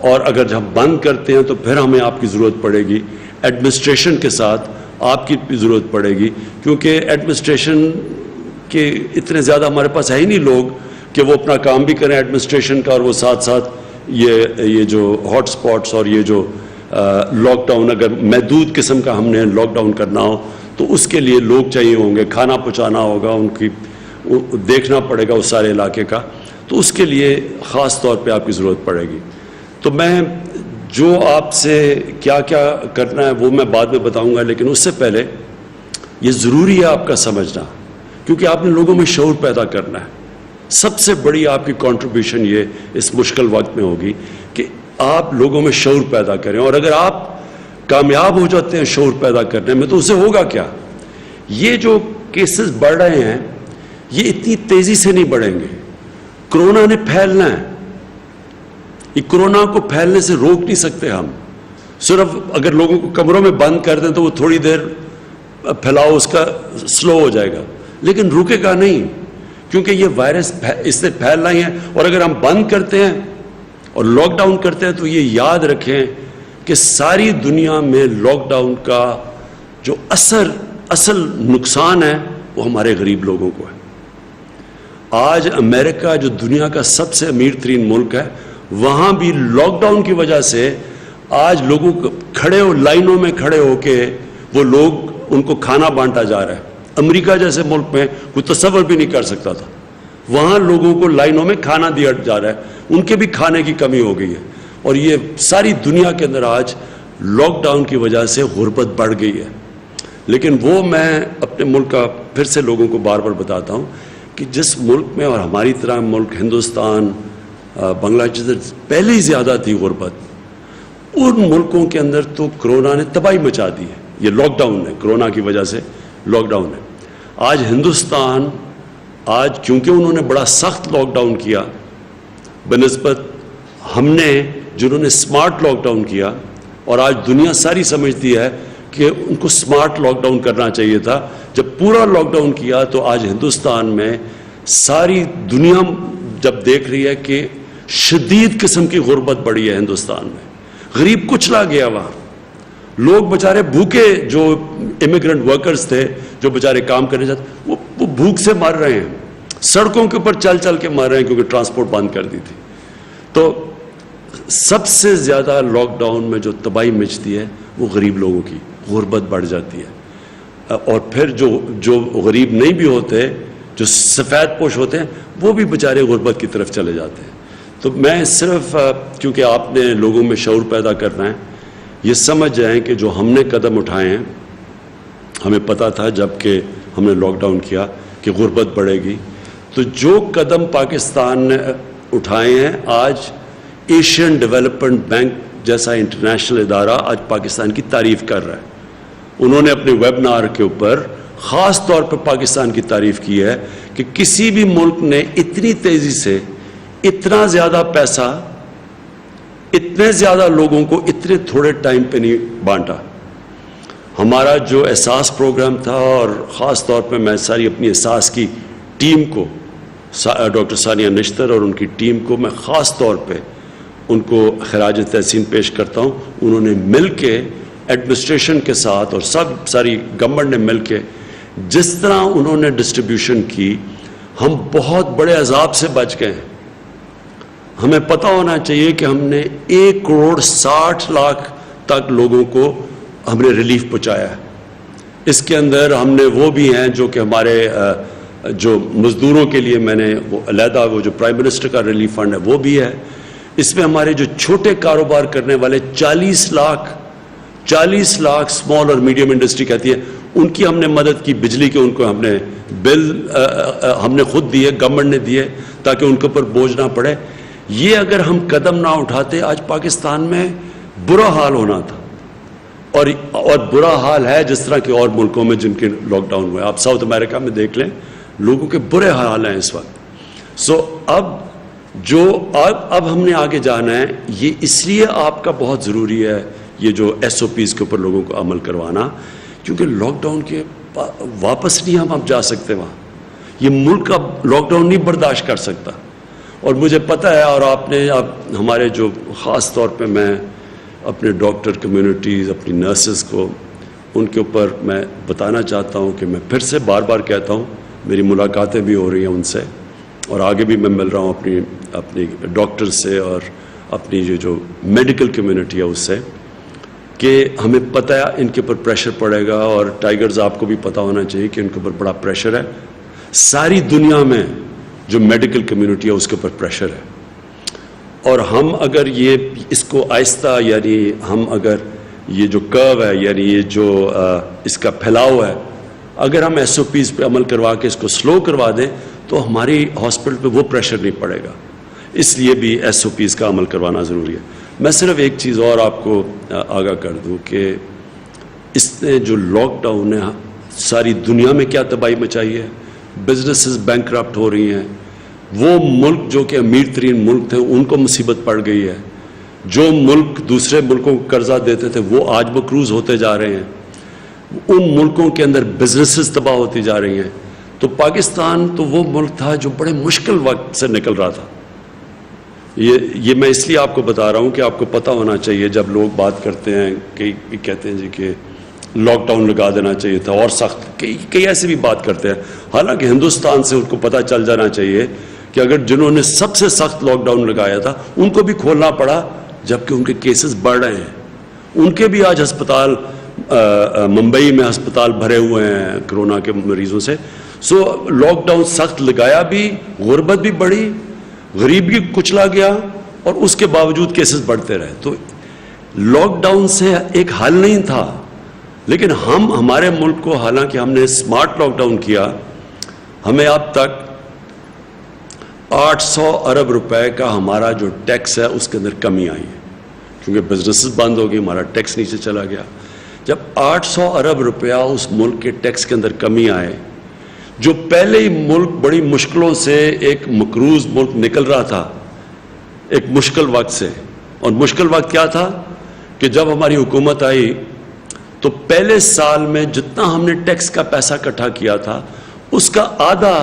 और अगर जब बंद करते हैं तो फिर हमें आपकी ज़रूरत पड़ेगी, एडमिनिस्ट्रेशन के साथ आपकी भी ज़रूरत पड़ेगी, क्योंकि एडमिनिस्ट्रेशन के इतने ज़्यादा हमारे पास है ही नहीं लोग कि वो अपना काम भी करें एडमिनिस्ट्रेशन का, और वो साथ साथ ये जो हॉटस्पॉट्स और ये जो लॉकडाउन, अगर महदूद किस्म का हमने लॉकडाउन करना हो तो उसके लिए लोग चाहिए होंगे, खाना पहुँचाना होगा, देखना पड़ेगा उस सारे इलाके का, तो उसके लिए ख़ास तौर पे आपकी ज़रूरत पड़ेगी। तो मैं जो आपसे क्या क्या करना है वो मैं बाद में बताऊंगा, लेकिन उससे पहले ये ज़रूरी है आपका समझना, क्योंकि आपने लोगों में शऊर पैदा करना है। सबसे बड़ी आपकी कंट्रीब्यूशन ये इस मुश्किल वक्त में होगी कि आप लोगों में शऊर पैदा करें, और अगर आप कामयाब हो जाते हैं शऊर पैदा करने में तो उससे होगा क्या? ये जो केसेस बढ़ रहे हैं ये इतनी तेजी से नहीं बढ़ेंगे। कोरोना ने फैलना है, ये कोरोना को फैलने से रोक नहीं सकते हम। सिर्फ अगर लोगों को कमरों में बंद कर दें तो वो थोड़ी देर फैलाव उसका स्लो हो जाएगा, लेकिन रुकेगा नहीं, क्योंकि ये वायरस इससे फैलना ही है। और अगर हम बंद करते हैं और लॉकडाउन करते हैं तो ये याद रखें कि सारी दुनिया में लॉकडाउन का जो असल नुकसान है वो हमारे गरीब लोगों को है। आज अमेरिका जो दुनिया का सबसे अमीर तरीन मुल्क है, वहाँ भी लॉकडाउन की वजह से आज लोगों को लाइनों में खड़े होके वो लोग उनको खाना बांटा जा रहा है। अमेरिका जैसे मुल्क में कोई तसव्वुर भी नहीं कर सकता था, वहाँ लोगों को लाइनों में खाना दिया जा रहा है, उनके भी खाने की कमी हो गई है। और ये सारी दुनिया के अंदर आज लॉकडाउन की वजह से गुर्बत बढ़ गई है। लेकिन वो मैं अपने मुल्क का फिर से लोगों को बार बार बताता हूँ कि जिस मुल्क में, और हमारी तरह मुल्क हिंदुस्तान, बांग्लादेश पहले ही ज़्यादा थी गुर्बत, उन मुल्कों के अंदर तो कोरोना ने तबाही मचा दी है। ये लॉकडाउन है, कोरोना की वजह से लॉकडाउन है। आज हिंदुस्तान, आज क्योंकि उन्होंने बड़ा सख्त लॉकडाउन किया बनिस्बत हमने जिन्होंने स्मार्ट लॉकडाउन किया, और आज दुनिया सारी समझती है कि उनको स्मार्ट लॉकडाउन करना चाहिए था। जब पूरा लॉकडाउन किया तो आज हिंदुस्तान में सारी दुनिया जब देख रही है कि शदीद किस्म की गुर्बत बढ़ी है हिंदुस्तान में, गरीब कुचला गया, वहाँ लोग बेचारे भूखे, जो इमिग्रेंट वर्कर्स थे जो बेचारे काम करने जाते, वो भूख से मर रहे हैं, सड़कों के ऊपर चल चल के मर रहे हैं क्योंकि ट्रांसपोर्ट बंद कर दी थी। तो सबसे ज़्यादा लॉकडाउन में जो तबाही मचती है वो गरीब लोगों की, गुर्बत बढ़ जाती है। और फिर जो गरीब नहीं भी होते, जो सफ़ेद पोश होते हैं, वो भी बेचारे गुर्बत की तरफ चले जाते हैं। तो मैं सिर्फ क्योंकि आपने लोगों में शऊर पैदा करना है, ये समझ जाएं कि जो हमने कदम उठाए हैं, हमें पता था जबकि हमने लॉकडाउन किया कि गुर्बत बढ़ेगी, तो जो कदम पाकिस्तान ने उठाए हैं, आज एशियन डेवलपमेंट बैंक जैसा इंटरनेशनल इदारा आज पाकिस्तान की तारीफ़ कर रहा है। उन्होंने अपने वेबिनार के ऊपर ख़ास तौर पर पाकिस्तान की तारीफ़ की है कि किसी भी मुल्क ने इतनी तेज़ी से इतना ज़्यादा पैसा इतने ज़्यादा लोगों को इतने थोड़े टाइम पे नहीं बांटा। हमारा जो एहसास प्रोग्राम था, और ख़ास तौर पे मैं सारी अपनी एहसास की टीम को, डॉक्टर सानिया निश्तर और उनकी टीम को मैं ख़ास तौर पे उनको खराज तहसीन पेश करता हूँ। उन्होंने मिल के एडमिनिस्ट्रेशन के साथ और सारी गवर्नमेंट ने मिल के जिस तरह उन्होंने डिस्ट्रीब्यूशन की, हम बहुत बड़े अजाब से बच गए हैं। हमें पता होना चाहिए कि हमने 1,60,00,000 तक लोगों को हमने रिलीफ पहुंचाया है। इसके अंदर हमने वो भी हैं जो कि हमारे जो मज़दूरों के लिए मैंने वो अलहदा वो जो प्राइम मिनिस्टर का रिलीफ फंड है वो भी है। इसमें हमारे जो छोटे कारोबार करने वाले 40 लाख स्मॉल और मीडियम इंडस्ट्री कहती है, उनकी हमने मदद की। बिजली के उनको हमने बिल हमने खुद दिए, गवर्नमेंट ने दिए, ताकि उनके ऊपर बोझ ना पड़े। ये अगर हम कदम ना उठाते, आज पाकिस्तान में बुरा हाल होना था, और बुरा हाल है जिस तरह के और मुल्कों में जिनके लॉकडाउन हुए। आप साउथ अमेरिका में देख लें, लोगों के बुरे हाल हैं इस वक्त। सो अब हमने आगे जाना है, ये इसलिए आपका बहुत ज़रूरी है ये जो SOPs के ऊपर लोगों को अमल करवाना, क्योंकि लॉकडाउन के वापस नहीं हम अब जा सकते वहाँ। ये मुल्क अब लॉकडाउन नहीं बर्दाश्त कर सकता। और मुझे पता है, और आपने अब हमारे जो ख़ास तौर पे मैं अपने डॉक्टर कम्युनिटीज़, अपनी नर्सेस को, उनके ऊपर मैं बताना चाहता हूँ कि मैं फिर से बार बार कहता हूँ, मेरी मुलाकातें भी हो रही हैं उनसे, और आगे भी मैं मिल रहा हूँ अपनी डॉक्टर से और अपनी जो मेडिकल कम्युनिटी है उससे, कि हमें पता है इनके ऊपर प्रेशर पड़ेगा। और टाइगर्स, आपको भी पता होना चाहिए कि इनके ऊपर बड़ा प्रेशर है। सारी दुनिया में जो मेडिकल कम्युनिटी है उसके ऊपर प्रेशर है, और हम अगर ये इसको आहिस्ता, यानी हम अगर ये जो कर्व है, यानी ये जो इसका फैलाव है, अगर हम SOPs पे अमल करवा के इसको स्लो करवा दें तो हमारी हॉस्पिटल पे वो प्रेशर नहीं पड़ेगा। इसलिए भी SOPs का अमल करवाना ज़रूरी है। मैं सिर्फ एक चीज़ और आपको आगाह कर दूं कि इसने जो लॉकडाउन है सारी दुनिया में क्या तबाही मचाई है। बिजनेसेस बैंकरप्ट हो रही हैं, वो मुल्क जो कि अमीर तरीन मुल्क थे उनको मुसीबत पड़ गई है, जो मुल्क दूसरे मुल्कों को कर्जा देते थे वो आज मकरूज होते जा रहे हैं, उन मुल्कों के अंदर बिजनेसेस तबाह होती जा रही हैं। तो पाकिस्तान तो वो मुल्क था जो बड़े मुश्किल वक्त से निकल रहा था। ये मैं इसलिए आपको बता रहा हूँ कि आपको पता होना चाहिए, जब लोग बात करते हैं कई कहते हैं जी कि लॉकडाउन लगा देना चाहिए था और सख्त, कई ऐसे भी बात करते हैं। हालांकि हिंदुस्तान से उनको पता चल जाना चाहिए कि अगर जिन्होंने सबसे सख्त लॉकडाउन लगाया था उनको भी खोलना पड़ा जबकि उनके केसेस बढ़ रहे हैं। उनके भी आज अस्पताल, मुंबई में अस्पताल भरे हुए हैं कोरोना के मरीजों से। सो लॉकडाउन सख्त लगाया भी, गुर्बत भी बढ़ी, गरीब भी कुचला गया और उसके बावजूद केसेस बढ़ते रहे। तो लॉकडाउन से एक हल नहीं था, लेकिन हमारे मुल्क को, हालांकि हमने स्मार्ट लॉकडाउन किया, हमें अब तक 800 अरब रुपए का हमारा जो टैक्स है उसके अंदर कमी आई है, क्योंकि बिजनेसेस बंद हो गई, हमारा टैक्स नीचे चला गया। जब 800 अरब रुपया उस मुल्क के टैक्स के अंदर कमी आए, जो पहले ही मुल्क बड़ी मुश्किलों से एक मकरूज मुल्क निकल रहा था एक मुश्किल वक्त से, और मुश्किल वक्त क्या था कि जब हमारी हुकूमत आई तो पहले साल में जितना हमने टैक्स का पैसा इकट्ठा किया था उसका आधा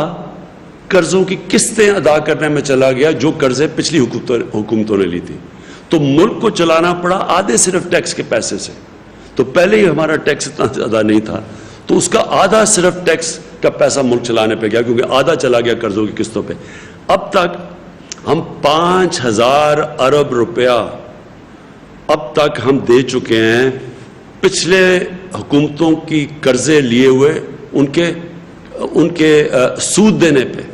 कर्जों की किस्तें अदा करने में चला गया, जो कर्जे पिछली हुकूमतों ने ली थी। तो मुल्क को चलाना पड़ा आधे सिर्फ टैक्स के पैसे से। तो पहले ही हमारा टैक्स इतना ज़्यादा नहीं था, तो उसका आधा सिर्फ टैक्स का पैसा मुल्क चलाने पे गया, क्योंकि आधा चला गया कर्जों की किस्तों पे। अब तक हम 5000 अरब रुपया अब तक हम दे चुके हैं पिछले हुकूमतों की कर्जे लिए हुए उनके सूद देने पे।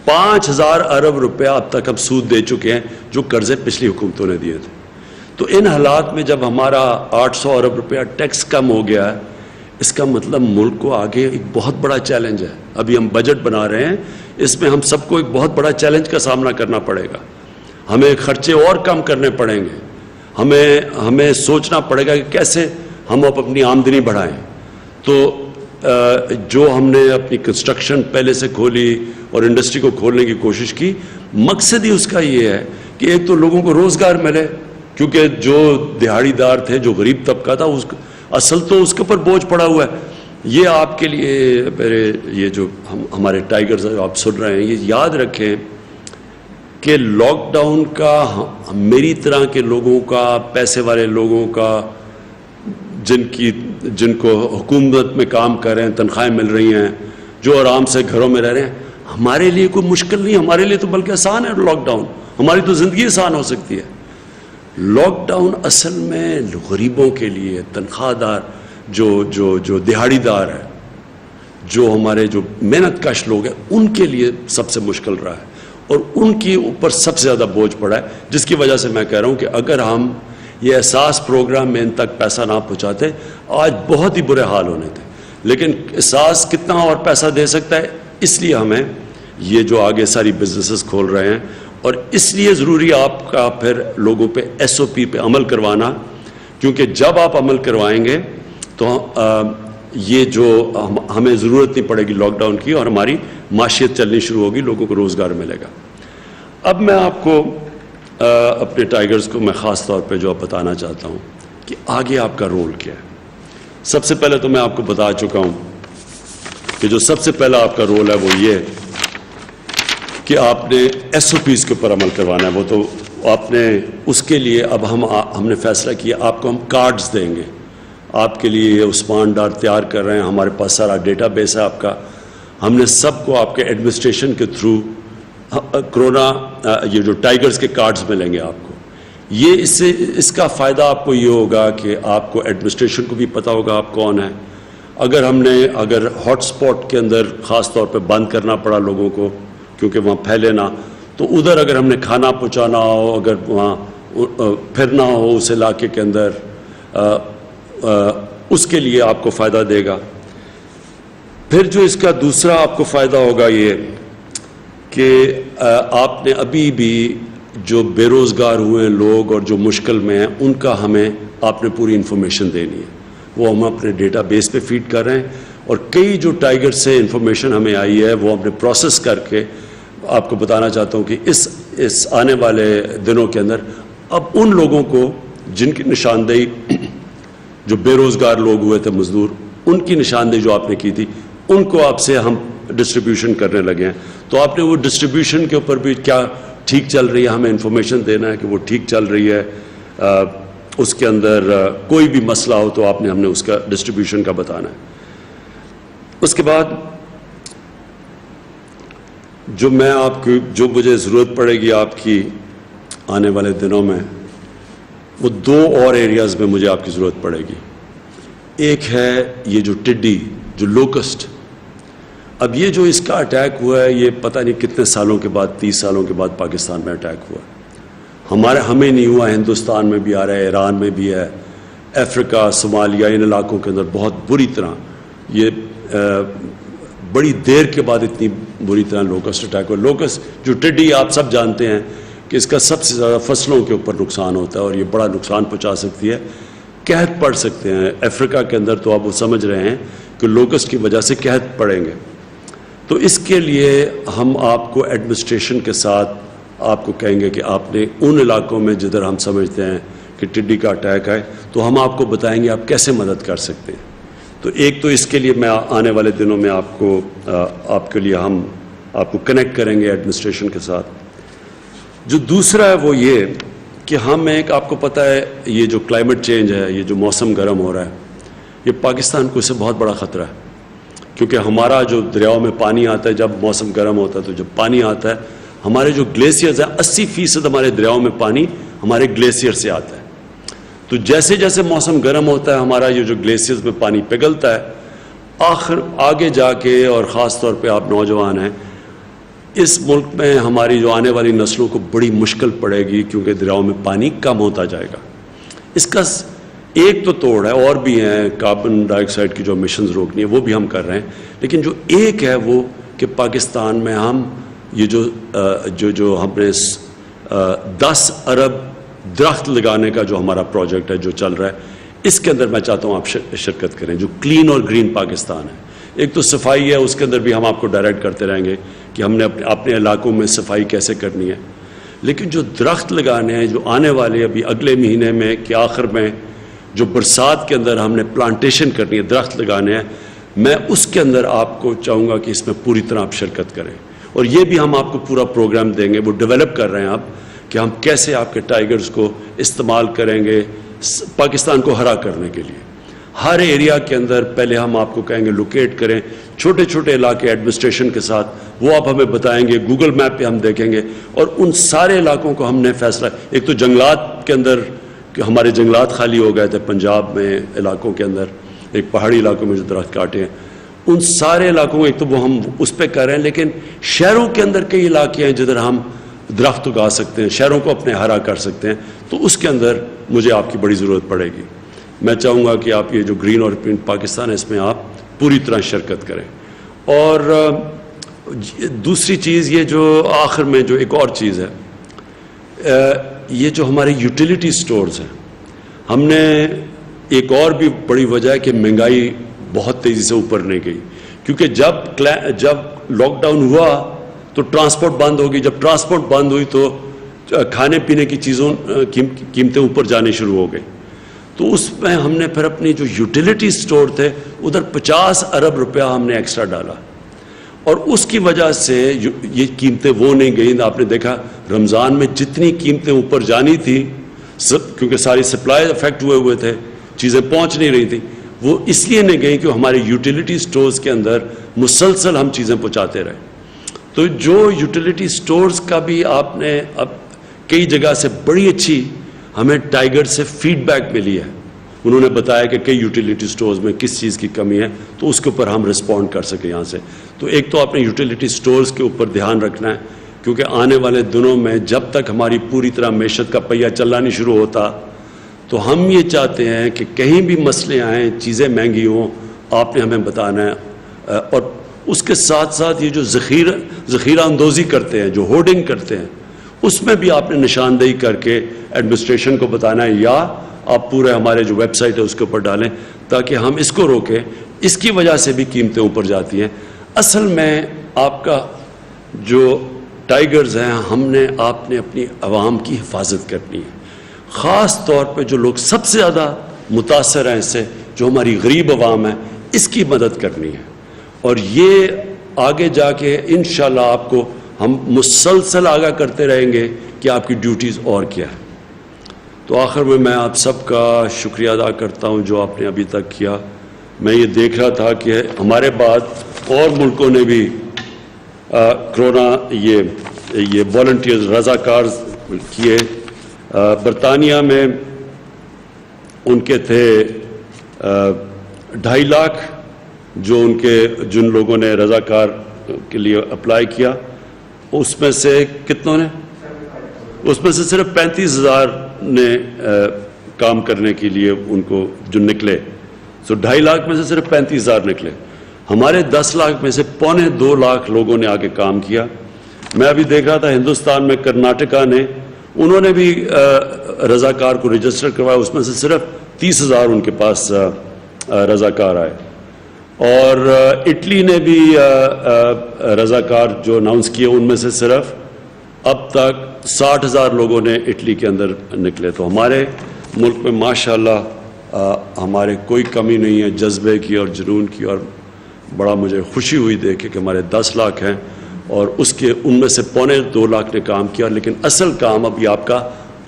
5000 अरब रुपया अब तक हम सूद दे चुके हैं जो कर्जे पिछली हुकूमतों ने दिए थे। तो इन हालात में जब हमारा 800 अरब रुपया टैक्स कम हो गया है, इसका मतलब मुल्क को आगे एक बहुत बड़ा चैलेंज है। अभी हम बजट बना रहे हैं, इसमें हम सबको एक बहुत बड़ा चैलेंज का सामना करना पड़ेगा। हमें खर्चे और कम करने पड़ेंगे, हमें सोचना पड़ेगा कि कैसे हम अपनी आमदनी बढ़ाएं। तो जो हमने अपनी कंस्ट्रक्शन पहले से खोली और इंडस्ट्री को खोलने की कोशिश की, मकसद ही उसका ये है कि एक तो लोगों को रोज़गार मिले, क्योंकि जो दिहाड़ीदार थे, जो गरीब तबका था, उसको असल तो उसके ऊपर बोझ पड़ा हुआ है। ये आपके लिए मेरे ये जो हमारे टाइगर्स आप सुन रहे हैं, ये याद रखें कि लॉकडाउन का मेरी तरह के लोगों का, पैसे वाले लोगों का, जिनको हुकूमत में काम कर रहे हैं, तनख्वाहें मिल रही हैं, जो आराम से घरों में रह रहे हैं, हमारे लिए कोई मुश्किल नहीं, हमारे लिए तो बल्कि आसान है लॉकडाउन। हमारी तो ज़िंदगी आसान हो सकती है। लॉकडाउन असल में गरीबों के लिए, तनख्वाहदार जो दिहाड़ीदार है, जो हमारे जो मेहनत कश लोग हैं, उनके लिए सबसे मुश्किल रहा है और उनके ऊपर सबसे ज़्यादा बोझ पड़ा है। जिसकी वजह से मैं कह रहा हूँ कि अगर हम ये एहसास प्रोग्राम में इन तक पैसा ना पहुँचाते, आज बहुत ही बुरे हाल होने थे। लेकिन एहसास कितना और पैसा दे सकता है, इसलिए हमें ये जो आगे सारी बिजनेसेस खोल रहे हैं, और इसलिए ज़रूरी आपका फिर लोगों पे SOP पे अमल करवाना, क्योंकि जब आप अमल करवाएंगे तो ये जो हमें ज़रूरत नहीं पड़ेगी लॉकडाउन की, और हमारी माशियत चलनी शुरू होगी, लोगों को रोज़गार मिलेगा। अब मैं आपको अपने टाइगर्स को मैं ख़ास तौर पे जो बताना चाहता हूँ कि आगे आपका रोल क्या है। सबसे पहले तो मैं आपको बता चुका हूँ कि जो सबसे पहला आपका रोल है वो ये है कि आपने SOPs के ऊपर अमल करवाना है। वो तो आपने, उसके लिए अब हमने फैसला किया आपको हम कार्ड्स देंगे। आपके लिए उस्मान डार तैयार कर रहे हैं, हमारे पास सारा डेटाबेस है आपका। हमने सबको आपके एडमिनिस्ट्रेशन के थ्रू कोरोना ये जो टाइगर्स के कार्ड्स मिलेंगे आपको। ये इसका फ़ायदा आपको ये होगा कि आपको एडमिनिस्ट्रेशन को भी पता होगा आप कौन है, اگر ہاٹ سپاٹ کے اندر خاص طور پہ بند کرنا پڑا لوگوں کو کیونکہ وہاں پھیلے نہ، تو ادھر اگر ہم نے کھانا پہنچانا ہو، اگر وہاں پھرنا ہو اس علاقے کے اندر، اس کے لیے آپ کو فائدہ دے گا۔ پھر جو اس کا دوسرا آپ کو فائدہ ہوگا یہ کہ آپ نے ابھی بھی جو بے روزگار ہوئے ہیں لوگ اور جو مشکل میں ہیں ان کا ہمیں آپ نے پوری انفارمیشن دینی ہے، وہ ہم اپنے ڈیٹا بیس پہ فیڈ کر رہے ہیں، اور کئی جو ٹائیگر سے انفارمیشن ہمیں آئی ہے وہ ہم نے پروسیس کر کے آپ کو بتانا چاہتا ہوں کہ اس آنے والے دنوں کے اندر اب ان لوگوں کو جن کی نشاندہی جو بے روزگار لوگ ہوئے تھے مزدور، ان کی نشاندہی جو آپ نے کی تھی ان کو آپ سے ہم ڈسٹریبیوشن کرنے لگے ہیں۔ تو آپ نے وہ ڈسٹریبیوشن کے اوپر بھی کیا ٹھیک چل رہی ہے ہمیں انفارمیشن دینا ہے کہ وہ ٹھیک چل رہی ہے، اس کے اندر کوئی بھی مسئلہ ہو تو آپ نے ہم نے اس کا ڈسٹریبیوشن کا بتانا ہے۔ اس کے بعد جو میں آپ کی جو مجھے ضرورت پڑے گی آپ کی آنے والے دنوں میں، وہ دو اور ایریاز میں مجھے آپ کی ضرورت پڑے گی۔ ایک ہے یہ جو ٹڈی، جو لوکسٹ، اب یہ جو اس کا اٹیک ہوا ہے یہ پتہ نہیں کتنے سالوں کے بعد، 30 سالوں کے بعد پاکستان میں اٹیک ہوا ہے۔ ہمیں نہیں ہوا، ہندوستان میں بھی آ رہا ہے، ایران میں بھی ہے، افریقہ، صومالیہ، ان علاقوں کے اندر بہت بری طرح یہ بڑی دیر کے بعد اتنی بری طرح لوکسٹ اٹیک ہوا۔ لوکسٹ جو ٹڈی آپ سب جانتے ہیں کہ اس کا سب سے زیادہ فصلوں کے اوپر نقصان ہوتا ہے اور یہ بڑا نقصان پہنچا سکتی ہے، قحط پڑ سکتے ہیں۔ افریقہ کے اندر تو آپ وہ سمجھ رہے ہیں کہ لوکسٹ کی وجہ سے قحط پڑیں گے۔ تو اس کے لیے ہم آپ کو ایڈمنسٹریشن کے ساتھ آپ کو کہیں گے کہ آپ نے ان علاقوں میں جدھر ہم سمجھتے ہیں کہ ٹڈی کا اٹیک ہے تو ہم آپ کو بتائیں گے آپ کیسے مدد کر سکتے ہیں۔ تو ایک تو اس کے لیے میں آنے والے دنوں میں آپ کے لیے ہم آپ کو کنیکٹ کریں گے ایڈمنسٹریشن کے ساتھ۔ جو دوسرا ہے وہ یہ کہ ہم آپ کو پتہ ہے یہ جو کلائمیٹ چینج ہے، یہ جو موسم گرم ہو رہا ہے، یہ پاکستان کو اس سے بہت بڑا خطرہ ہے، کیونکہ ہمارا جو دریاؤں میں پانی آتا ہے جب موسم گرم ہوتا ہے، تو جب پانی آتا ہے ہمارے جو گلیشیئرز ہیں 80% ہمارے دریاؤں میں پانی ہمارے گلیشیئر سے آتا ہے۔ تو جیسے جیسے موسم گرم ہوتا ہے ہمارا یہ جو گلیشیئرز میں پانی پگھلتا ہے، آگے جا کے، اور خاص طور پہ آپ نوجوان ہیں، اس ملک میں ہماری جو آنے والی نسلوں کو بڑی مشکل پڑے گی کیونکہ دریاؤں میں پانی کم ہوتا جائے گا۔ اس کا ایک تو توڑ ہے، اور بھی ہیں کاربن ڈائی آکسائڈ کی جو امیشنز روکنی ہے وہ بھی ہم کر رہے ہیں، لیکن جو ایک ہے وہ کہ پاکستان میں ہم یہ جو ہم نے 10 ارب درخت لگانے کا جو ہمارا پروجیکٹ ہے جو چل رہا ہے، اس کے اندر میں چاہتا ہوں آپ شرکت کریں، جو کلین اور گرین پاکستان ہے۔ ایک تو صفائی ہے، اس کے اندر بھی ہم آپ کو ڈائریکٹ کرتے رہیں گے کہ ہم نے اپنے علاقوں میں صفائی کیسے کرنی ہے، لیکن جو درخت لگانے ہیں جو آنے والے ابھی اگلے مہینے میں کہ آخر میں جو برسات کے اندر ہم نے پلانٹیشن کرنی ہے، درخت لگانے ہیں، میں اس کے اندر آپ کو چاہوں گا کہ اس میں پوری طرح آپ شرکت کریں، اور یہ بھی ہم آپ کو پورا پروگرام دیں گے، وہ ڈیولپ کر رہے ہیں آپ کہ ہم کیسے آپ کے ٹائیگرز کو استعمال کریں گے پاکستان کو ہرا کرنے کے لیے۔ ہر ایریا کے اندر پہلے ہم آپ کو کہیں گے لوکیٹ کریں، چھوٹے چھوٹے علاقے ایڈمنسٹریشن کے ساتھ وہ آپ ہمیں بتائیں گے، گوگل میپ پہ ہم دیکھیں گے، اور ان سارے علاقوں کو ہم نے فیصلہ، ایک تو جنگلات کے اندر کہ ہمارے جنگلات خالی ہو گئے تھے پنجاب میں علاقوں کے اندر، ایک پہاڑی علاقوں میں جو درخت کاٹے ہیں، ان سارے علاقوں میں ایک تو وہ ہم اس پہ کر رہے ہیں، لیکن شہروں کے اندر کئی علاقے ہیں جدھر ہم درخت اگا سکتے ہیں، شہروں کو اپنے ہرا کر سکتے ہیں، تو اس کے اندر مجھے آپ کی بڑی ضرورت پڑے گی۔ میں چاہوں گا کہ آپ یہ جو گرین اور پرنٹ پاکستان ہے اس میں آپ پوری طرح شرکت کریں۔ اور دوسری چیز یہ جو آخر میں جو ایک اور چیز ہے، یہ جو ہمارے یوٹیلیٹی سٹورز ہیں، ہم نے ایک اور بھی بڑی وجہ ہے کہ مہنگائی بہت تیزی سے اوپر نہیں گئی، کیونکہ جب لاک ڈاؤن ہوا تو ٹرانسپورٹ بند ہوگی، جب ٹرانسپورٹ بند ہوئی تو کھانے پینے کی چیزوں قیمتیں اوپر جانے شروع ہو گئی، تو اس میں ہم نے پھر اپنی جو یوٹیلیٹی سٹور تھے ادھر 50 ارب روپیہ ہم نے ایکسٹرا ڈالا، اور اس کی وجہ سے یہ قیمتیں وہ نہیں گئیں۔ آپ نے دیکھا رمضان میں جتنی قیمتیں اوپر جانی تھی، کیونکہ ساری سپلائی افیکٹ ہوئے تھے، چیزیں پہنچ نہیں رہی تھیں، وہ اس لیے نہیں گئیں کہ ہمارے یوٹیلیٹی سٹورز کے اندر مسلسل ہم چیزیں پہنچاتے رہے۔ تو جو یوٹیلیٹی سٹورز کا بھی آپ نے اب کئی جگہ سے بڑی اچھی ہمیں ٹائیگر سے فیڈ بیک ملی ہے، उन्होंने बताया कि कई यूटिलिटी स्टोर्स में किस चीज़ की कमी है, तो उसके ऊपर हम रिस्पॉन्ड कर सकें यहाँ से। तो एक तो आपने यूटिलिटी स्टोर्स के ऊपर ध्यान रखना है, क्योंकि आने वाले दिनों में जब तक हमारी पूरी तरह मैशत का पहिया चलना नहीं शुरू होता, तो हम ये चाहते हैं कि कहीं भी मसले आएँ, चीज़ें महंगी हों, आपने हमें बताना है। और उसके साथ साथ ये जो ज़ख़ीरा अंदोज़ी करते हैं, जो होर्डिंग करते हैं, उसमें भी आपने निशानदेही करके एडमिनिस्ट्रेशन को बताना है, या आप पूरे हमारे जो वेबसाइट है उसके ऊपर डालें, ताकि हम इसको रोकें। इसकी वजह से भी कीमतें ऊपर जाती हैं। असल में आपका जो टाइगर्स हैं, आपने अपनी आवाम की हिफाजत करनी है। ख़ास तौर पे जो लोग सबसे ज़्यादा मुतासर हैं इससे, जो हमारी गरीब आवाम है, इसकी मदद करनी है। और ये आगे जाके इंशाल्लाह आपको हम मुसलसल आगाह करते रहेंगे कि आपकी ड्यूटीज़ और क्या है। तो आखिर में मैं आप सबका शुक्रिया अदा करता हूँ जो आपने अभी तक किया। मैं ये देख रहा था कि हमारे बाद और मुल्कों ने भी कोरोना ये वॉलंटियर्स रज़ाकार किए। बरतानिया में उनके थे 2.5 लाख जिन लोगों ने रज़ाकार के लिए अप्लाई किया, उसमें से कितनों ने, उसमें से सिर्फ 35,000 ने काम करने के लिए उनको जो निकले। 2.5 लाख में से सिर्फ 35,000 निकले। हमारे 10 लाख में से 1.25 लाख लोगों ने आके काम किया। मैं अभी देख रहा था हिंदुस्तान में कर्नाटका ने, उन्होंने भी रज़ाकार को रजिस्टर करवाया, उसमें से सिर्फ 30,000 उनके पास रज़ाकार आए। और इटली ने भी रज़ाकार जो अनाउंस किए, उनमें से सिर्फ अब तक 60,000 लोगों ने इटली के अंदर निकले। तो हमारे मुल्क में माशाल्लाह हमारे कोई कमी नहीं है जज्बे की और जुनून की। और बड़ा मुझे खुशी हुई देख के कि हमारे 10 लाख हैं और उनमें से 1.25 लाख ने काम किया। लेकिन असल काम अभी आपका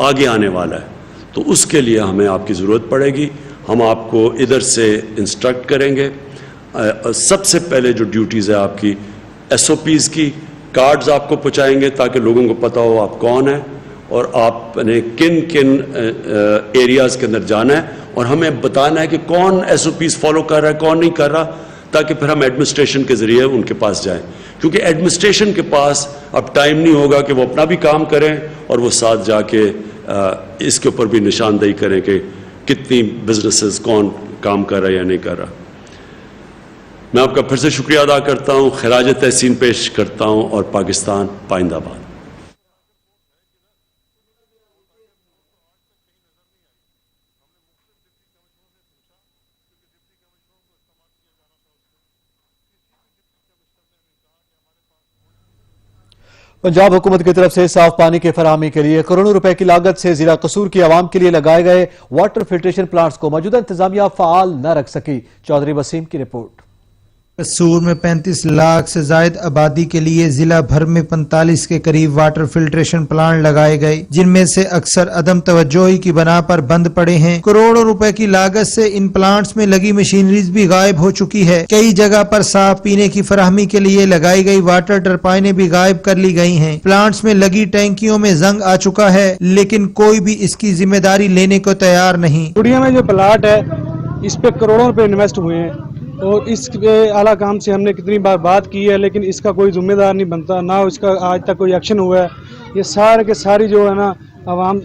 आगे आने वाला है, तो उसके लिए हमें आपकी ज़रूरत पड़ेगी। हम आपको इधर से इंस्ट्रक्ट करेंगे। सबसे पहले जो ड्यूटीज़ है आपकी SOPs की, कार्ड्स आपको पहुँचाएंगे ताकि लोगों को पता हो आप कौन है और आपने किन किन एरियाज़ के अंदर जाना है, और हमें बताना है कि कौन SOPs फॉलो कर रहा है, कौन नहीं कर रहा, ताकि फिर हम एडमिनिस्ट्रेशन के ज़रिए उनके पास जाएं। क्योंकि एडमिनिस्ट्रेशन के पास अब टाइम नहीं होगा कि वो अपना भी काम करें और वो साथ जाके इसके ऊपर भी निशानदेही करें कि कितनी बिजनेसेस कौन काम कर रहा है या नहीं कर रहा। मैं आपका फिर से शुक्रिया अदा करता हूँ, खिराज तहसीन पेश करता हूँ, और पाकिस्तान पाइंदाबाद। पंजाब हुकूमत की तरफ से साफ पानी की फराहमी के लिए करोड़ों रुपए की लागत से जिला कसूर की आवाम के लिए लगाए गए वाटर फिल्ट्रेशन प्लांट्स को मौजूदा इंतजामिया फाल न रख सकी। चौधरी वसीम की रिपोर्ट। कसूर में 35 लाख से जायद आबादी के लिए जिला भर में 45 के करीब वाटर फिल्ट्रेशन प्लांट लगाए गए, जिनमें से अक्सर अदम तवज्जोही की बना पर बंद पड़े हैं। करोड़ों रुपए की लागत से इन प्लांट्स में लगी मशीनरीज भी गायब हो चुकी है। कई जगह पर साफ पीने की फराहमी के लिए लगाई गई वाटर टरबाइनें भी गायब कर ली गई हैं। प्लांट्स में लगी टैंकियों में जंग आ चुका है, लेकिन कोई भी इसकी जिम्मेदारी लेने को तैयार नहीं। दुनिया में जो प्लाट है, इस पे करोड़ों रुपए इन्वेस्ट हुए हैं और इस आला काम से हमने कितनी बार बात की है, लेकिन इसका कोई जिम्मेदार नहीं बनता, ना इसका आज तक कोई एक्शन हुआ है। ये सारे के सारी जो है ना आवाम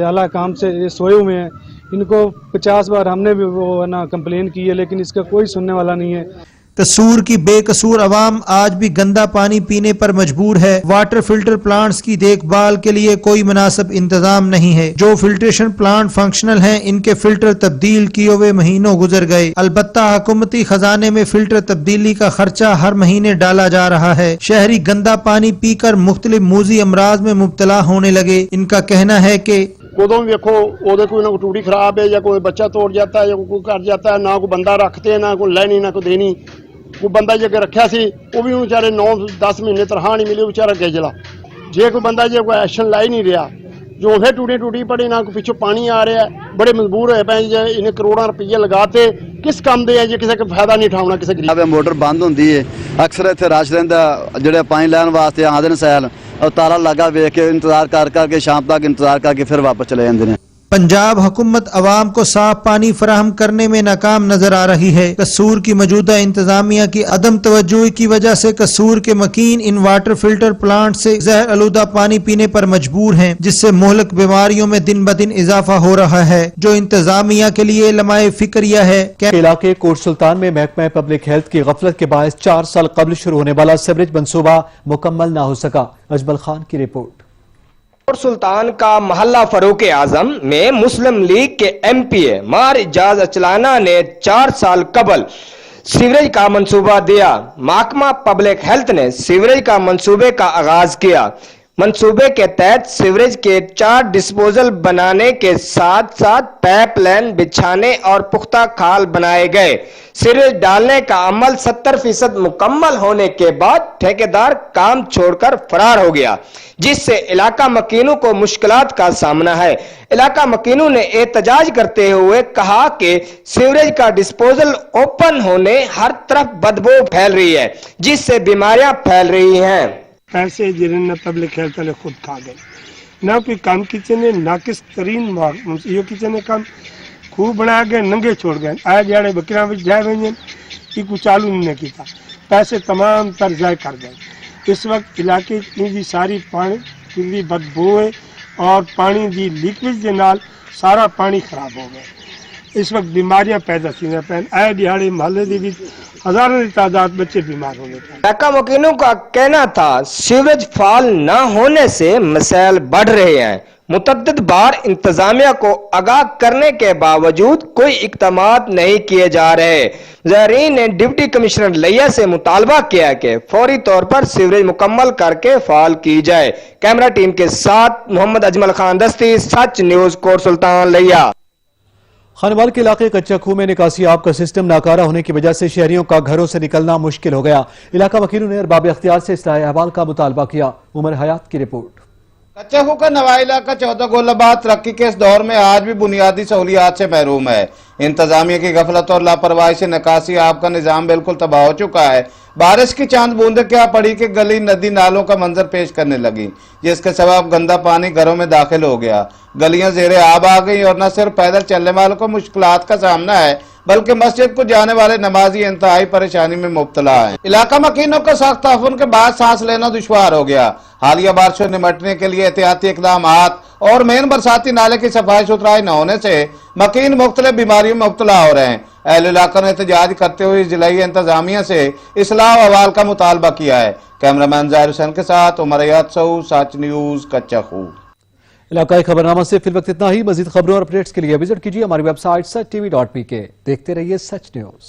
आला काम से ये सोए हुए हैं। इनको 50 बार हमने भी वो है ना कंप्लेन की है, लेकिन इसका कोई सुनने वाला नहीं है। कसूर की बेकसूर अवाम आज भी गंदा पानी पीने पर मजबूर है। वाटर फिल्टर प्लांट्स की देखभाल के लिए कोई मुनासिब इंतजाम नहीं है। जो फिल्ट्रेशन प्लांट फंक्शनल हैं, इनके फिल्टर तब्दील किए हुए महीनों गुजर गए। अलबत्ता हुकूमती खजाने में फिल्टर तब्दीली का खर्चा हर महीने डाला जा रहा है। शहरी गंदा पानी पीकर मुख्तलिफ मूजी अमराज में मुब्तला होने लगे। इनका कहना है कि उदों भी देखो उदे कोई ना कोई टूटी खराब है, या कोई बच्चा तोड़ जाता है, या कोई कर जाता है, ना कोई बंदा रखते हैं, ना कोई लेनी ना कोई देनी। कोई बंदा जे रखा सी वो भी बेचारे 9-10 महीने तनख्वाह नहीं मिली, बेचारा गेजला। जे कोई बंदा जे कोई एक्शन लाई नहीं रहा, जो फिर टूटी पड़ी, ना कोई पिछों पानी आ रहा है, बड़े मजबूर होए पे जे इन्हें करोड़ों रुपये लगाते किस काम दे जे किसी का फायदा नहीं उठाना किसी गरीब। मोटर बंद होंदी है, अक्सर इत्थे रश रहिंदा, जिहड़े पानी लैण वास्ते आंदे ने सैल और ताला लगा वेख के इंतजार कर करके शाम तक इंतजार करके फिर वापस चले जाते हैं। पंजाब हुकूमत अवाम को साफ पानी फराहम करने में नाकाम नजर आ रही है। कसूर की मौजूदा इंतजामिया की अदम तवज्जोही की वजह से कसूर के मकीन इन वाटर फिल्टर प्लांट से जहर आलूदा पानी पीने पर मजबूर हैं, जिससे मुहलक बीमारियों में दिन ब दिन इजाफा हो रहा है, जो इंतजामिया के लिए लम्हाए फिक्रिया है। इलाके कोट सुल्तान में महकमा पब्लिक हेल्थ की गफलत के बायस 4 साल कबल शुरू होने वाला सीवरेज मंसूबा मुकम्मल न हो सका। अजमल खान की रिपोर्ट। कोट सुल्तान का मोहल्ला फरूक आजम में मुस्लिम लीग के MPA मार इजाज अचलाना ने 4 साल कबल सीवरेज का मंसूबा दिया। महकमा पब्लिक हेल्थ ने सीवरेज का मंसूबे का आगाज किया। मंसूबे के तहत सीवरेज के 4 डिस्पोजल बनाने के साथ साथ पाइपलाइन बिछाने और पुख्ता खाल बनाए गए। सीवरेज डालने का अमल 70% मुकम्मल होने के बाद ठेकेदार काम छोड़कर फरार हो गया, जिससे इलाका मकीनों को मुश्किलात का सामना है। इलाका मकीनों ने एहतजाज करते हुए कहा कि सीवरेज का डिस्पोजल ओपन होने हर तरफ बदबू फैल रही है, जिससे बीमारियां फैल रही हैं। पैसे जिन्हें पब्लिक हेल्थ वाले खुद खा गए, ना कोई काम किचन नाकिस तरीन ये किचन काम खूब बना गए, नंगे छोड़ गए। आए जाड़े बकरियां भी जाए हुए को चालू नहीं किया, पैसे तमाम तर जाय कर गए। इस वक्त इलाके की सारी पानी की बदबू है और पानी की लीकेज के नाल सारा पानी खराब हो गया। इस वक्त बीमारियां पैदा थी पैन आए दिहाड़े महल्ले की भी हजारों की तादाद बच्चे बीमार होने पर। इलाका वकीलों का कहना था सीवरेज फाल न होने से मसाइल बढ़ रहे हैं। मुतअद्दिद बार इंतजामिया को आगाह करने के बावजूद कोई इक़दामात नहीं किए जा रहे। ज़ायरीन ने डिप्टी कमिश्नर लिया से मुतालबा किया कि फौरी तौर पर सीवरेज मुकम्मल करके फाल की जाए। कैमरा टीम के साथ मोहम्मद अजमल खान दस्ती, सच न्यूज, कोट सुल्तान लिया। खानवाल के इलाके कच्चा खूह में निकासी आब का सिस्टम नाकारा होने की वजह से शहरियों का घरों से निकलना मुश्किल हो गया। इलाका वकीलों ने अरबाब इख्तियार से इस्लाह अहवाल का मुतालबा किया। उमर हयात की रिपोर्ट। कच्चा खूह का नवा इलाका 14 गोलाबाद तरक्की के इस दौर में आज भी बुनियादी सहूलियात से महरूम है। इंतजामिया की गफलत और लापरवाही से निकासी आब का निजाम बिल्कुल तबाह हो चुका है। बारिश की चांद बूंदे क्या पड़ी कि गली नदी नालों का मंजर पेश करने लगी, जिसके सबब गंदा पानी घरों में दाखिल हो गया। गलियां ज़ेरे आब आ गई और न सिर्फ पैदल चलने वालों को मुश्किलात का सामना है, बल्कि मस्जिद को जाने वाले नमाजी इंतहाई परेशानी में मुब्तला है। इलाका मकीनों को सख्त ताउन के बाद सांस लेना दुश्वार हो गया। हालिया बारिशों निमटने के लिए एहतियाती इकदाम और मेन बरसाती नाले की सफाई सुथराई न होने से मकीन मुख्तलिफ बीमारियों में मुब्तला हो रहे हैं। अहल इलाका ने एहतजाज करते हुए जिलाई इंतजामिया से इस्लाह अहवाल का मुतालबा किया है। कैमरामैन ज़ाहिर हुसैन के साथ उमर हयात सऊ, सच न्यूज, कच्चा खूह। इलाकाई खबरनामा से फिल वक्त इतना ही। मजीद खबरों और अपडेट्स के लिए विजिट कीजिए हमारी वेबसाइट sach.tv.pk। देखते रहिए सच न्यूज।